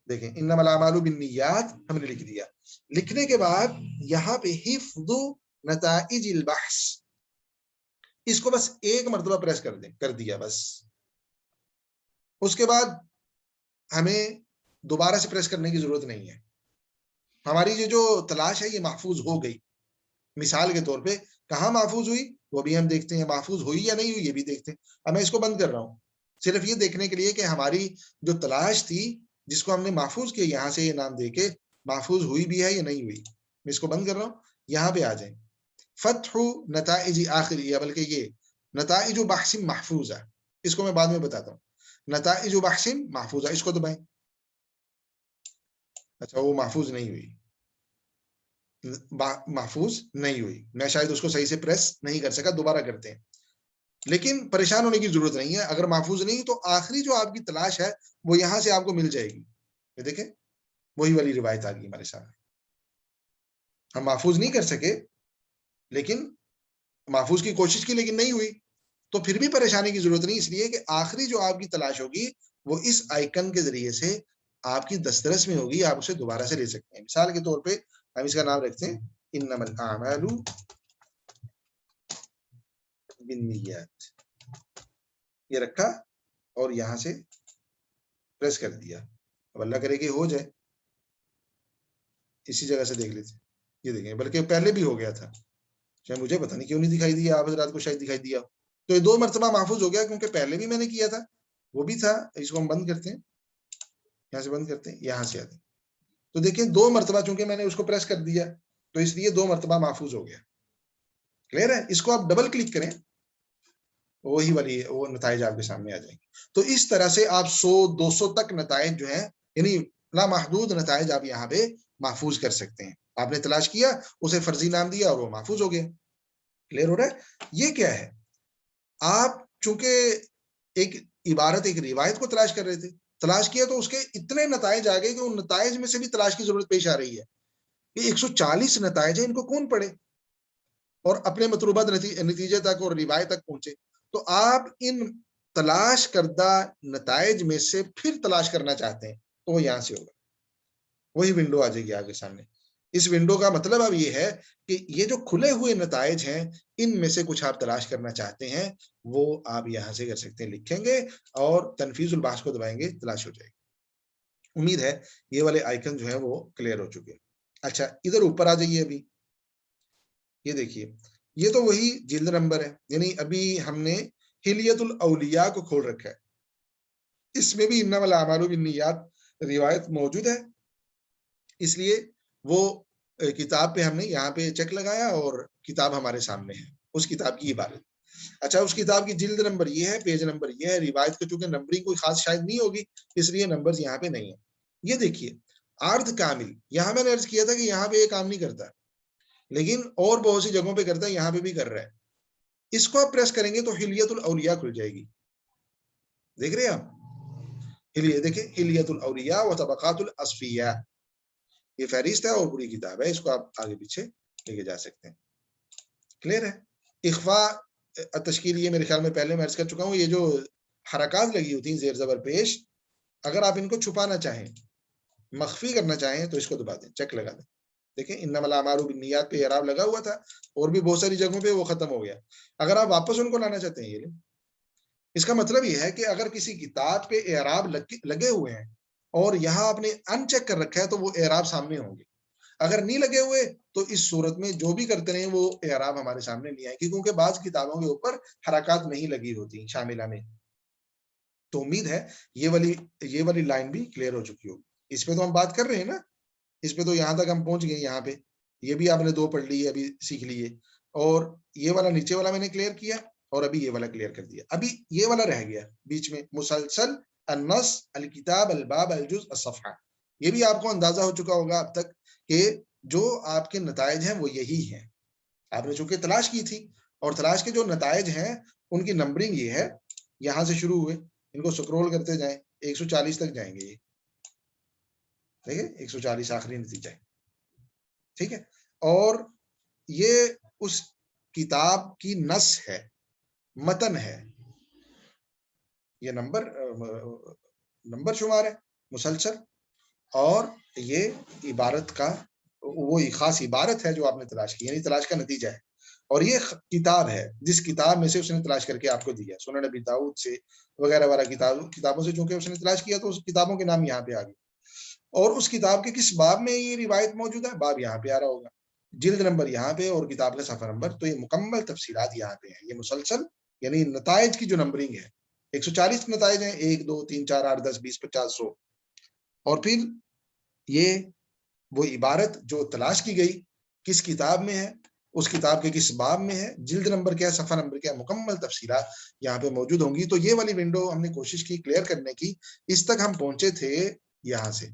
دیکھیں انما الاعمال بالنیات ہم نے لکھ دیا. لکھنے کے بعد یہاں پہ حفظ نتائج البحث، اس کو بس ایک مرتبہ پریس کر دیا بس. اس کے بعد ہمیں دوبارہ سے پریس کرنے کی ضرورت نہیں ہے. ہماری یہ جو تلاش ہے یہ محفوظ ہو گئی. مثال کے طور پہ کہاں محفوظ ہوئی وہ بھی ہم دیکھتے ہیں، محفوظ ہوئی یا نہیں ہوئی یہ بھی دیکھتے ہیں. اب میں اس کو بند کر رہا ہوں صرف یہ دیکھنے کے لیے کہ ہماری جو تلاش تھی جس کو ہم نے محفوظ کیا، یہاں سے یہ نام دے کے محفوظ ہوئی بھی ہے یا نہیں ہوئی. میں اس کو بند کر رہا ہوں. یہاں پہ آ جائیں، فتح نتائج آخریہ، بلکہ یہ نتائج بحث محفوظہ، اس کو میں بعد میں بتاتا ہوں. نتائج بحث محفوظہ، اس کو دبائیں. اچھا وہ محفوظ نہیں ہوئی، محفوظ نہیں ہوئی. میں شاید اس کو صحیح سے پریس نہیں کر سکا، دوبارہ کرتے ہیں. لیکن پریشان ہونے کی ضرورت نہیں ہے. اگر محفوظ نہیں تو آخری جو آپ کی تلاش ہے وہ یہاں سے آپ کو مل جائے گی. یہ دیکھیں وہی والی روایت آ گئی ہمارے سامنے. ہم محفوظ نہیں کر سکے لیکن محفوظ کی کوشش کی لیکن نہیں ہوئی، تو پھر بھی پریشانی کی ضرورت نہیں، اس لیے کہ آخری جو آپ کی تلاش ہوگی وہ اس آئیکن کے ذریعے سے آپ کی دسترس میں ہوگی، آپ اسے دوبارہ سے لے سکتے ہیں. مثال کے طور پہ ہم اس کا نام رکھتے ہیں انما الاعمال بالنیات، یہ رکھا اور یہاں سے پریس کر دیا. اب اللہ کرے کہ ہو جائے. اسی جگہ سے دیکھ لیتے، یہ دیکھیں بلکہ پہلے بھی ہو گیا تھا، شاید مجھے پتہ نہیں کیوں نہیں دکھائی دیا، آپ حضرات کو شاید دکھائی دیا. تو یہ 2 مرتبہ محفوظ ہو گیا کیونکہ پہلے بھی میں نے کیا تھا، وہ بھی تھا. اس کو ہم بند کرتے ہیں، یہاں سے بند کرتے ہیں، یہاں سے آتے ہیں. تو دیکھیں 2 مرتبہ چونکہ میں نے اس کو پریس کر دیا تو اس لیے 2 مرتبہ محفوظ ہو گیا. کلیئر ہے؟ اس کو آپ ڈبل کلک کریں، وہی والی وہ نتائج آپ کے سامنے آ جائیں گے. تو اس طرح سے آپ 100-200 تک نتائج جو ہیں، یعنی لامحدود نتائج آپ یہاں پہ محفوظ کر سکتے ہیں. آپ نے تلاش کیا، اسے فرضی نام دیا اور وہ محفوظ ہو گیا. کلیئر ہو رہا ہے؟ یہ کیا ہے؟ آپ چونکہ ایک عبارت، ایک روایت کو تلاش کر رہے تھے، تلاش کیا تو اس کے اتنے نتائج آ گئے کہ ان نتائج میں سے بھی تلاش کی ضرورت پیش آ رہی ہے. یہ 140 نتائج ہیں، ان کو کون پڑھے اور اپنے مطلوبہ نتیجے تک اور روایت تک پہنچے. تو آپ ان تلاش کردہ نتائج میں سے پھر تلاش کرنا چاہتے ہیں تو وہ یہاں سے ہوگا، وہی ونڈو آ جائے گی آپ کے سامنے. اس ونڈو کا مطلب اب یہ ہے کہ یہ جو کھلے ہوئے نتائج ہیں ان میں سے کچھ آپ تلاش کرنا چاہتے ہیں، وہ آپ یہاں سے کر سکتے ہیں. لکھیں گے اور تنفیذ البحث کو دبائیں گے، تلاش ہو جائے گی. امید ہے یہ والے آئیکن جو ہیں وہ کلیئر ہو چکے. اچھا ادھر اوپر آ جائیے. ابھی یہ دیکھیے، یہ تو وہی جلد نمبر ہے، یعنی ابھی ہم نے حلیت الاولیاء کو کھول رکھا ہے. اس میں بھی انما الاعمال بالنیات روایت موجود ہے، اس لیے وہ کتاب پہ ہم نے یہاں پہ چیک لگایا اور کتاب ہمارے سامنے ہے، اس کتاب کی عبارت. اچھا اس کتاب کی جلد نمبر یہ ہے، پیج نمبر یہ ہے. روایت کے چونکہ نمبرنگ کوئی خاص شاید نہیں ہوگی اس لیے نمبرز یہاں پہ نہیں ہے. یہ دیکھیے عرض کامل، یہاں میں نے عرض کیا تھا کہ یہاں پہ یہ کام نہیں کرتا لیکن اور بہت سی جگہوں پہ کرتا ہے، یہاں پہ بھی کر رہا ہے. اس کو آپ پریس کریں گے تو حلیت الاولیاء کھل جائے گی. دیکھ رہے ہیں آپ؟ دیکھیں حلیت الاولیاء و طبقات الاصفیاء، یہ فہرست ہے اور پوری کتاب ہے، اس کو آپ آگے پیچھے لے کے جا سکتے ہیں. کلیئر ہے؟ اخفاء تشکیل، یہ میرے خیال میں پہلے میں عرض کر چکا ہوں. یہ جو حرکات لگی ہوتی ہیں زیر زبر پیش، اگر آپ ان کو چھپانا چاہیں، مخفی کرنا چاہیں تو اس کو دبا دیں، چیک لگا دیں. دیکھیں انما الاعمال بالنیات پہ اعراب لگا ہوا تھا اور بھی بہت ساری جگہوں پہ وہ ختم ہو گیا. اگر آپ واپس ان کو لانا چاہتے ہیں، یہ لیں. اس کا مطلب یہ ہے کہ اگر کسی کتاب پہ اعراب لگے ہوئے ہیں اور یہاں آپ نے ان چیک کر رکھا ہے تو وہ اعراب سامنے ہوں گے. اگر نہیں لگے ہوئے تو اس صورت میں جو بھی کرتے رہیں وہ اعراب ہمارے سامنے نہیں آئے گی، کیونکہ بعض کتابوں کے اوپر حرکات نہیں لگی ہوتی شاملہ میں. تو امید ہے یہ والی لائن بھی کلیئر ہو چکی ہوگی. اس پہ تو ہم بات کر رہے ہیں نا، اس پہ تو یہاں تک ہم پہنچ گئے. یہاں پہ یہ بھی آپ نے 2 پڑھ لی ہے، ابھی سیکھ لیے، اور یہ والا نیچے والا میں نے کلیئر کیا، اور ابھی یہ والا کلیئر کر دیا. ابھی یہ والا رہ گیا بیچ میں، مسلسل، النص، الکتاب، الباب، الجز، الصفحہ. یہ بھی آپ کو اندازہ ہو چکا ہوگا اب تک کہ جو آپ کے نتائج ہیں وہ یہی ہیں. آپ نے چونکہ تلاش کی تھی، اور تلاش کے جو نتائج ہیں ان کی نمبرنگ یہ ہے، یہاں سے شروع ہوئے، ان کو سکرول کرتے جائیں، 140 تک جائیں گے. یہ ٹھیک ہے، 140 آخری نتیجہ ہے. ٹھیک ہے، اور یہ اس کتاب کی نص ہے، متن ہے. یہ نمبر شمار ہے مسلسل، اور یہ عبارت کا وہ خاص عبارت ہے جو آپ نے تلاش کی، یعنی تلاش کا نتیجہ ہے. اور یہ کتاب ہے جس کتاب میں سے اس نے تلاش کر کے آپ کو دیا، سنن نبی داؤد سے وغیرہ وغیرہ کتابوں سے چونکہ اس نے تلاش کیا تو اس کتابوں کے نام یہاں پہ آ گئے. اور اس کتاب کے کس باب میں یہ روایت موجود ہے، باب یہاں پہ آ رہا ہوگا، جلد نمبر یہاں پہ، اور کتاب کا صفحہ نمبر. تو یہ مکمل تفصیلات یہاں پہ ہیں. یہ مسلسل یعنی نتائج کی جو نمبرنگ ہے، 140 نتائج ہیں، 1 2 3 4 8 10 20 50 100. اور پھر یہ وہ عبارت جو تلاش کی گئی کس کتاب میں ہے، اس کتاب کے کس باب میں ہے، جلد نمبر کیا، صفحہ نمبر کیا، مکمل تفصیلات یہاں پہ موجود ہوں گی. تو یہ والی ونڈو ہم نے کوشش کی کلیئر کرنے کی. اس تک ہم پہنچے تھے یہاں سے،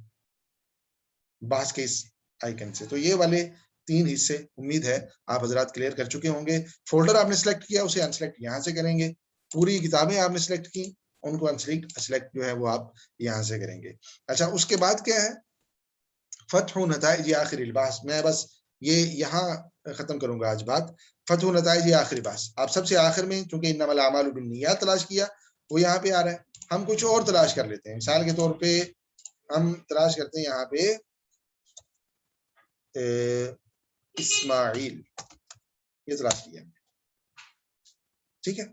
بحث کے اس آئیکن سے. تو یہ والے 3 حصے امید ہے آپ حضرات کلیئر کر چکے ہوں گے. فولڈر آپ نے سلیکٹ کیا، اسے انسلیکٹ یہاں سے کریں گے. پوری کتابیں آپ نے سلیکٹ کی، ان کو انسلیکٹ جو ہے وہ آپ یہاں سے کریں گے. اچھا، اس کے بعد کیا ہے، فتح نتائج آخر البحث. میں بس یہ یہاں ختم کروں گا آج بات. فتح نتائج آخر بحث، آپ سب سے آخر میں، چونکہ انما الاعمال بالنیات تلاش کیا، وہ یہاں پہ آ رہا ہے. ہم کچھ اور تلاش کر لیتے ہیں. مثال کے طور پہ ہم تلاش کرتے ہیں یہاں پہ اسماعیل، یہ تلاش کیا. ٹھیک ہے،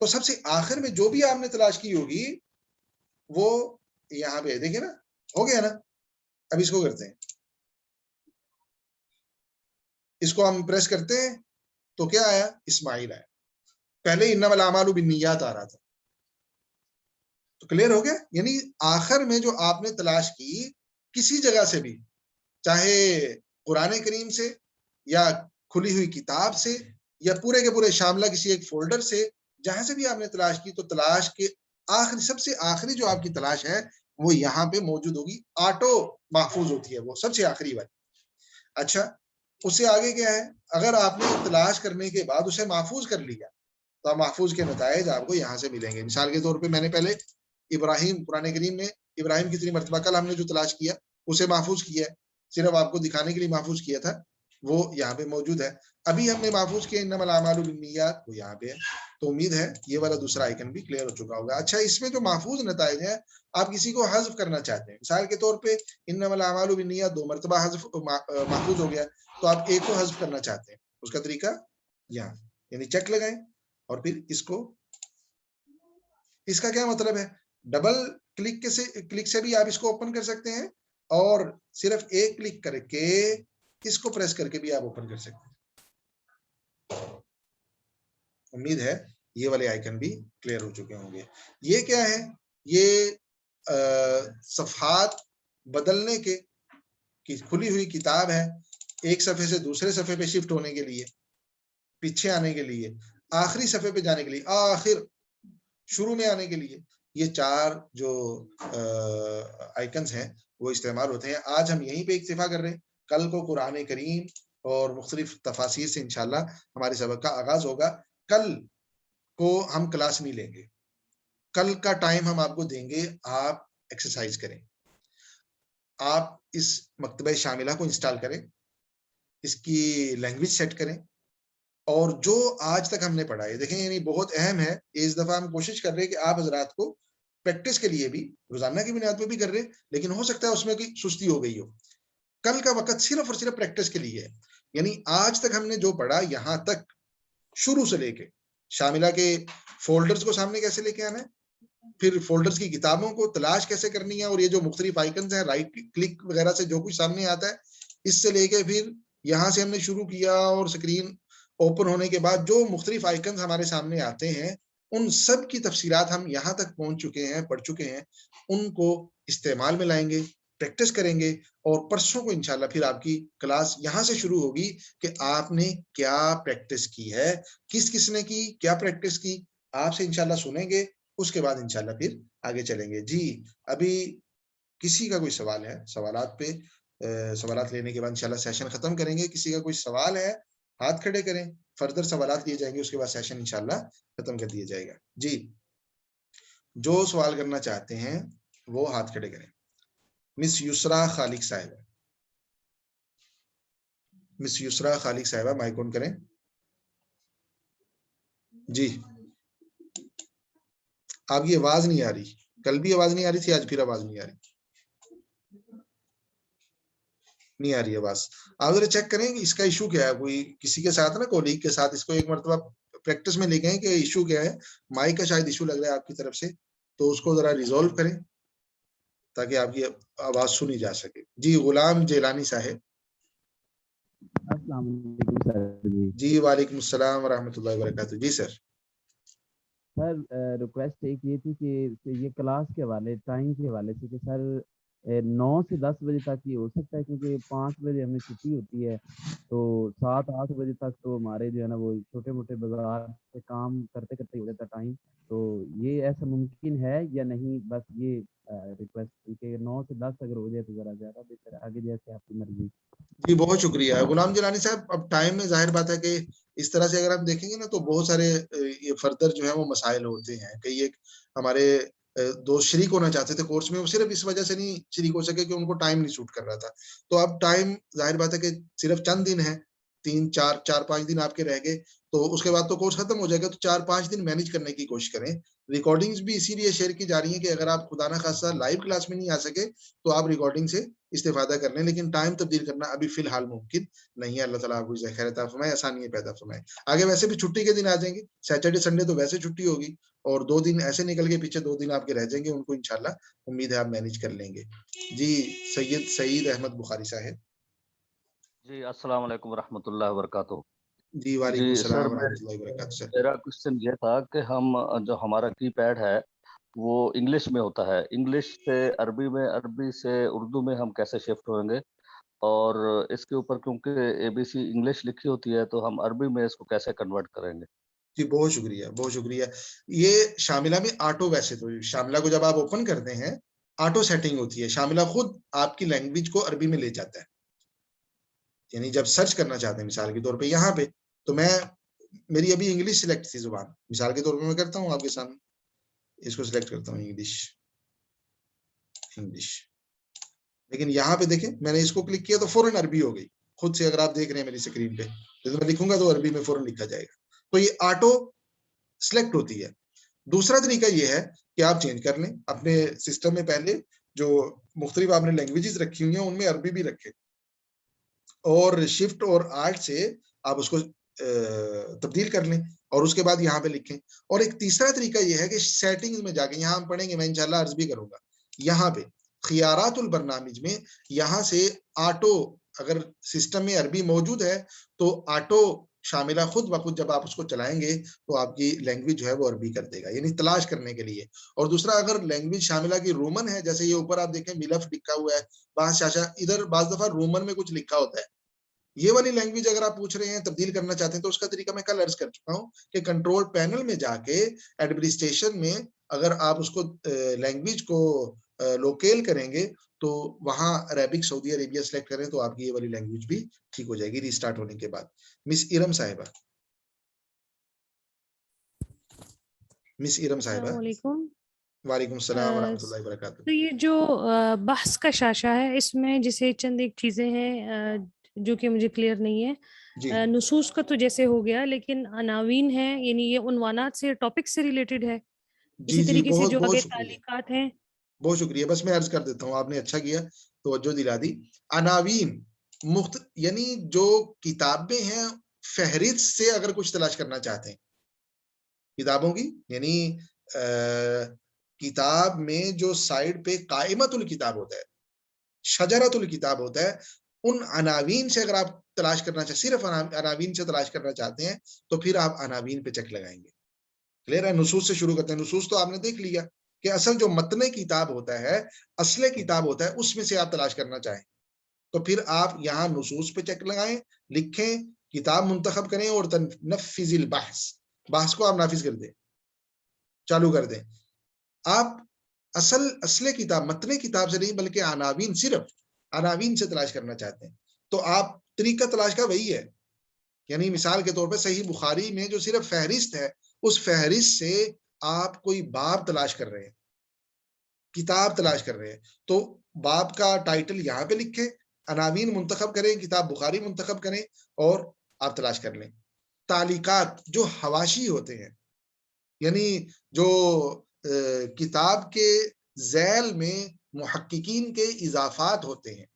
تو سب سے آخر میں جو بھی آپ نے تلاش کی ہوگی وہ یہاں پہ دیکھیں نا، ہو گیا نا. اب اس کو کرتے ہیں، اس کو ہم پریس کرتے ہیں تو کیا آیا، اسماعیل آیا. پہلے انما الاعمال بالنیات آ رہا تھا. تو کلیئر ہو گیا، یعنی آخر میں جو آپ نے تلاش کی کسی جگہ سے بھی، چاہے قرآن کریم سے یا کھلی ہوئی کتاب سے یا پورے کے پورے شاملہ کسی ایک فولڈر سے، جہاں سے بھی آپ نے تلاش کی، تو تلاش کے آخری، سب سے آخری جو آپ کی تلاش ہے وہ یہاں پہ موجود ہوگی. آٹو محفوظ ہوتی ہے وہ سب سے آخری والی. اچھا، اس سے آگے کیا ہے، اگر آپ نے تلاش کرنے کے بعد اسے محفوظ کر لیا تو آپ محفوظ کے نتائج آپ کو یہاں سے ملیں گے. مثال کے طور پہ میں نے پہلے ابراہیم، قرآن کریم میں ابراہیم کتنی مرتبہ، کل ہم نے جو تلاش کیا اسے محفوظ کیا ہے، صرف آپ کو دکھانے کے لیے محفوظ کیا تھا، وہ یہاں پہ موجود ہے. ابھی ہم نے محفوظ کیا انما الاعمال بالنیات، وہ یہاں پہ ہے. تو امید ہے یہ والا دوسرا آئیکن بھی کلیئر ہو چکا ہوگا. اچھا، اس میں جو محفوظ نتائج ہیں، آپ کسی کو حذف کرنا چاہتے ہیں، مثال کے طور پہ انما الاعمال بالنیات 2 مرتبہ حذف محفوظ ہو گیا، تو آپ ایک کو حذف کرنا چاہتے ہیں. اس کا طریقہ یہاں، یعنی چیک لگائیں اور پھر اس کو، اس کا کیا مطلب ہے، ڈبل کلک سے بھی آپ اس کو اوپن کر سکتے ہیں، اور صرف ایک کلک کر کے اس کو پریس کر کے بھی آپ اوپن کر سکتے ہیں. امید ہے یہ والے آئیکن بھی کلیئر ہو چکے ہوں گے. یہ کیا ہے، یہ صفحات بدلنے کے کھلی ہوئی کتاب ہے، ایک صفحے سے دوسرے صفحے پہ شفٹ ہونے کے لیے، پیچھے آنے کے لیے، آخری صفحے پہ جانے کے لیے، آخر شروع میں آنے کے لیے، یہ 4 جو آئیکنز ہیں وہ استعمال ہوتے ہیں. آج ہم یہیں پہ اکتفا کر رہے ہیں. کل کو قرآن کریم اور مختلف تفاسیر سے انشاءاللہ ہمارے سبق کا آغاز ہوگا. کل کو ہم کلاس نہیں لیں گے، کل کا ٹائم ہم آپ کو دیں گے. آپ ایکسرسائز کریں، آپ اس مکتبہ شاملہ کو انسٹال کریں، اس کی لینگویج سیٹ کریں، اور جو آج تک ہم نے پڑھا ہے دیکھیں، یعنی بہت اہم ہے. اس دفعہ ہم کوشش کر رہے ہیں کہ آپ حضرات کو پریکٹس کے لیے بھی روزانہ کی بنیاد پہ بھی کر رہے ہیں، لیکن ہو سکتا ہے اس میں کوئی سستی ہو گئی ہو. کل کا وقت صرف اور صرف پریکٹس کے لیے ہے. یعنی آج تک ہم نے جو پڑھا، یہاں تک شروع سے لے کے شاملہ کے فولڈرز کو سامنے کیسے لے کے آنا ہے، پھر فولڈرز کی کتابوں کو تلاش کیسے کرنی ہے، اور یہ جو مختلف آئیکنز ہیں، رائٹ کلک وغیرہ سے جو کچھ سامنے آتا ہے اس سے لے کے پھر یہاں سے ہم نے شروع کیا اور اسکرین اوپن ہونے کے بعد جو مختلف آئیکنز ہمارے سامنے آتے ہیں ان سب کی تفصیلات ہم یہاں تک پہنچ چکے ہیں, پڑھ چکے ہیں. ان کو استعمال میں لائیں گے, پریکٹس کریں گے, اور پرسوں کو انشاءاللہ پھر آپ کی کلاس یہاں سے شروع ہوگی کہ آپ نے کیا پریکٹس کی ہے, کس نے کی, کیا پریکٹس کی, آپ سے انشاءاللہ سنیں گے. اس کے بعد انشاءاللہ پھر آگے چلیں گے. جی ابھی کسی کا کوئی سوال ہے؟ سوالات پہ سوالات لینے کے بعد انشاءاللہ سیشن ختم کریں گے. کسی کا کوئی سوال ہے ہاتھ کھڑے کریں, فردر سوالات لیے جائیں گے, اس کے بعد سیشن انشاءاللہ ختم کر دیا جائے گا. جی جو سوال کرنا چاہتے ہیں وہ ہاتھ کھڑے کریں. مس یسرا خالق صاحبہ, مس یسرا خالق صاحبہ مائک آن کریں. جی آپ کی آواز نہیں آ رہی, کل بھی آواز نہیں آ رہی تھی, آج پھر آواز نہیں آ رہی, نہیں آ رہی آواز. آپ ذرا چیک کریں کہ اس کا ایشو کیا ہے. کوئی کسی کے ساتھ نا, کولیگ کے ساتھ اس کو ایک مرتبہ پریکٹس میں لے گئے کہ ایشو کیا ہے, مائک کا شاید ایشو لگ رہا ہے آپ کی طرف سے, تو اس کو ذرا ریزولو کریں تاکہ آپ کی آواز سنی جا سکے. جی غلام جیلانی صاحب. السلام علیکم سر. جی وعلیکم السلام ورحمۃ اللہ وبرکاتہ. جی سر. سر ریکویسٹ ایک یہ تھی کہ یہ کلاس کے حوالے, ٹائم کے حوالے سے, کہ سر 9 سے 10 بجے تک یہ ہو سکتا ہے, کیونکہ 5 بجے ہمیں چھٹی ہوتی ہے, تو 7-8 بجے تک تو ہمارے جو ہے نا وہ چھوٹے موٹے بازار سے کام کرتے کرتے ہو جاتا ٹائم. تو یہ ایسا ممکن ہے یا نہیں؟ بس یہ ریکویسٹ کہ 9 سے 10 اگر ہو جائے تو ذرا زیادہ بہتر, آگے جیسے آپ کی مرضی. جی بہت شکریہ غلام جیلانی صاحب. اب ٹائم میں ظاہر بات ہے کہ اس طرح سے اگر ہم دیکھیں گے نا تو بہت سارے یہ فردر جو ہے وہ مسائل ہوتے ہیں. کئی ایک ہمارے دوست شریک ہونا چاہتے تھے کورس میں, وہ صرف اس وجہ سے نہیں شریک ہو سکے کہ ان کو ٹائم نہیں سوٹ کر رہا تھا. تو اب ٹائم ظاہر بات ہے کہ صرف چند دن ہے, 3-4-5 دن آپ کے رہ گئے, تو اس کے بعد تو کورس ختم ہو جائے گا. تو 4-5 دن مینج کرنے کی کوشش کریں. ریکارڈنگز بھی اسی لیے شیئر کی جا رہی ہیں کہ اگر آپ خدا نخواستہ لائیو کلاس میں نہیں آ سکے تو آپ ریکارڈنگ سے استفادہ کر لیں, لیکن ٹائم تبدیل کرنا ابھی فی الحال ممکن نہیں ہے. اللہ تعالیٰ آپ کو خیر عطا فرمائے, آسانیاں پیدا فرمائے. آگے ویسے بھی چھٹی کے دن آ جائیں گے, سیٹرڈے سنڈے تو ویسے چھٹی ہوگی, اور 2 دن ایسے نکل کے پیچھے 2 دن آپ کے رہ جائیں گے, ان کو انشاءاللہ امید ہے آپ مینج کر لیں گے. جی سید سعید احمد بخاری صاحب. جی السلام علیکم ورحمۃ اللہ وبرکاتہ. جی وعلیکم جی السلام سر, ورحمۃ اللہ وبرکاتہ. سر میرا کوشچن یہ تھا کہ ہم جو ہمارا کی پیڈ ہے وہ انگلش میں ہوتا ہے, انگلش سے عربی میں, عربی سے اردو میں ہم کیسے شفٹ ہوئیں گے؟ اور اس کے اوپر کیونکہ ABC انگلش لکھی ہوتی ہے تو ہم عربی میں اس کو کیسے کنورٹ کریں گے؟ جی بہت شکریہ, بہت شکریہ. یہ شاملہ میں آٹو, ویسے تو شاملہ کو جب آپ اوپن کرتے ہیں آٹو سیٹنگ ہوتی ہے, شاملہ خود آپ کی لینگویج کو عربی میں لے جاتا ہے. یعنی جب سرچ کرنا چاہتے ہیں مثال کے طور پہ یہاں پہ, تو میں میری ابھی انگلش سلیکٹ تھی زبان, مثال کے طور پہ میں کرتا ہوں آپ کے سامنے, اس کو سلیکٹ کرتا ہوں انگلش, لیکن یہاں پہ دیکھیں میں نے اس کو کلک کیا تو فوراً عربی ہو گئی خود سے. اگر آپ دیکھ رہے ہیں میری اسکرین پہ, جب میں لکھوں گا تو عربی میں فوراً لکھا جائے گا. تو یہ آٹو سلیکٹ ہوتی ہے. دوسرا طریقہ یہ ہے کہ آپ چینج کر لیں اپنے سسٹم میں, پہلے جو مختلف آپ نے لینگویجز رکھی ہوئی ہیں ان میں عربی بھی رکھے, اور شفٹ اور آرٹ سے آپ اس کو تبدیل کر لیں اور اس کے بعد یہاں پہ لکھیں. اور ایک تیسرا طریقہ یہ ہے کہ سیٹنگز میں جا کے یہاں ہم پڑھیں گے, میں انشاءاللہ عرض بھی کروں گا, یہاں پہ خیارات البرنامج میں یہاں سے آٹو, اگر سسٹم میں عربی موجود ہے تو آٹو شاملہ خود بخود جب آپ اس کو چلائیں گے تو آپ کی لینگویج جو ہے وہ عربی کر دے گا, یعنی تلاش کرنے کے لیے. اور دوسرا, اگر لینگویج شاملہ کی رومن ہے, جیسے یہ اوپر آپ دیکھیں ملف لکھا ہوا ہے, بعض شاشہ ادھر بعض دفعہ رومن میں کچھ لکھا ہوتا ہے, یہ والی لینگویج اگر آپ پوچھ رہے ہیں تبدیل کرنا چاہتے ہیں تو اس کا طریقہ میں کل عرض کر چکا ہوں کہ کنٹرول پینل میں جا کے ایڈمنسٹریشن میں اگر آپ اس کو لینگویج کو لوکیل کریں گے تو وہاں عربک سعودی عربیہ سلیکٹ کریں تو آپ کی یہ والی لینگویج بھی ٹھیک ہو جائے گی ریسٹارٹ ہونے کے بعد. مس ارم صاحبہ, مس ارم صاحبہ. السلام علیکم. وعلیکم السلام ورحمۃ اللہ وبرکاتہ. تو یہ جو بحث کا شاشہ ہے, اس میں جیسے چند ایک چیزیں ہیں جو کہ مجھے کلیئر نہیں ہے. جی نصوص کا تو جیسے ہو گیا, لیکن عناوین ہے, یعنی یہ عنوانات سے, ٹاپک سے ریلیٹڈ ہے. جی اسی جی طریقے سے بہت جو بہت آگے شکریہ, تعلیقات ہیں. بہت شکریہ. بس میں عرض کر دیتا ہوں, آپ نے اچھا کیا توجہ دلا دی. عناوین یعنی جو کتابیں ہیں فہرست سے اگر کچھ تلاش کرنا چاہتے ہیں کتابوں کی, یعنی کتاب میں جو سائڈ پہ قائمت الکتاب ہوتا ہے, شجرت الکتاب ہوتا ہے, ان عناوین سے اگر آپ تلاش کرنا چاہتے، صرف عناوین سے تلاش کرنا چاہتے ہیں تو پھر آپ عناوین پہ چیک لگائیں گے. کلیئر ہے؟ نصوص سے شروع کرتے ہیں. نصوص تو آپ نے دیکھ لیا کہ اصل جو متن کتاب ہوتا ہے، اصل کتاب ہوتا ہے، اس میں سے آپ تلاش کرنا چاہیں تو پھر آپ یہاں نصوص پہ چیک لگائیں، لکھیں، کتاب منتخب کریں اور تنفذ البحث، بحث کو آپ نافذ کر دیں، چالو کر دیں. آپ اصل کتاب، متن کتاب سے نہیں بلکہ عناوین، صرف عناوین سے تلاش کرنا چاہتے ہیں تو آپ طریقہ تلاش کا وہی ہے. یعنی مثال کے طور پہ صحیح بخاری میں جو صرف فہرست ہے، اس فہرست سے آپ کوئی باب تلاش کر رہے ہیں، کتاب تلاش کر رہے ہیں، تو باب کا ٹائٹل یہاں پہ لکھیں، عناوین منتخب کریں، کتاب بخاری منتخب کریں اور آپ تلاش کر لیں. تعلیقات جو حواشی ہوتے ہیں، یعنی جو کتاب کے ذیل میں محققین کے اضافات ہوتے ہیں،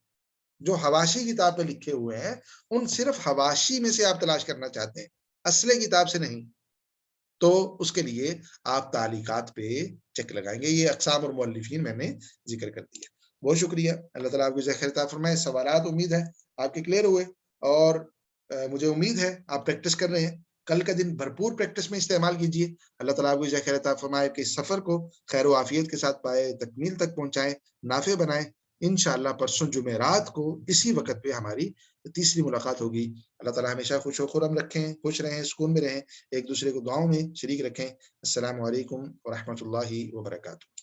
جو حواشی کتاب پہ لکھے ہوئے ہیں، ان صرف حواشی میں سے آپ تلاش کرنا چاہتے ہیں، اصل کتاب سے نہیں، تو اس کے لیے آپ تعلیقات پہ چیک لگائیں گے. یہ اقسام اور مؤلفین میں نے ذکر کر دیا. بہت شکریہ. اللہ تعالیٰ آپ کو خیر عطا فرمائے. سوالات امید ہے آپ کے کلیئر ہوئے اور مجھے امید ہے آپ پریکٹس کر رہے ہیں. کل کا دن بھرپور پریکٹس میں استعمال کیجیے. اللہ تعالیٰ آپ کو خیر عطا فرمائے کہ سفر کو خیر و عافیت کے ساتھ پائے، تکمیل تک پہنچائے، نافع بنائے. انشاءاللہ پرسوں جمعرات کو اسی وقت پہ ہماری تیسری ملاقات ہوگی. اللہ تعالیٰ ہمیشہ خوش و خرم رکھیں، خوش رہیں، سکون میں رہیں، ایک دوسرے کو دعاؤں میں شریک رکھیں. السلام علیکم ورحمۃ اللہ وبرکاتہ.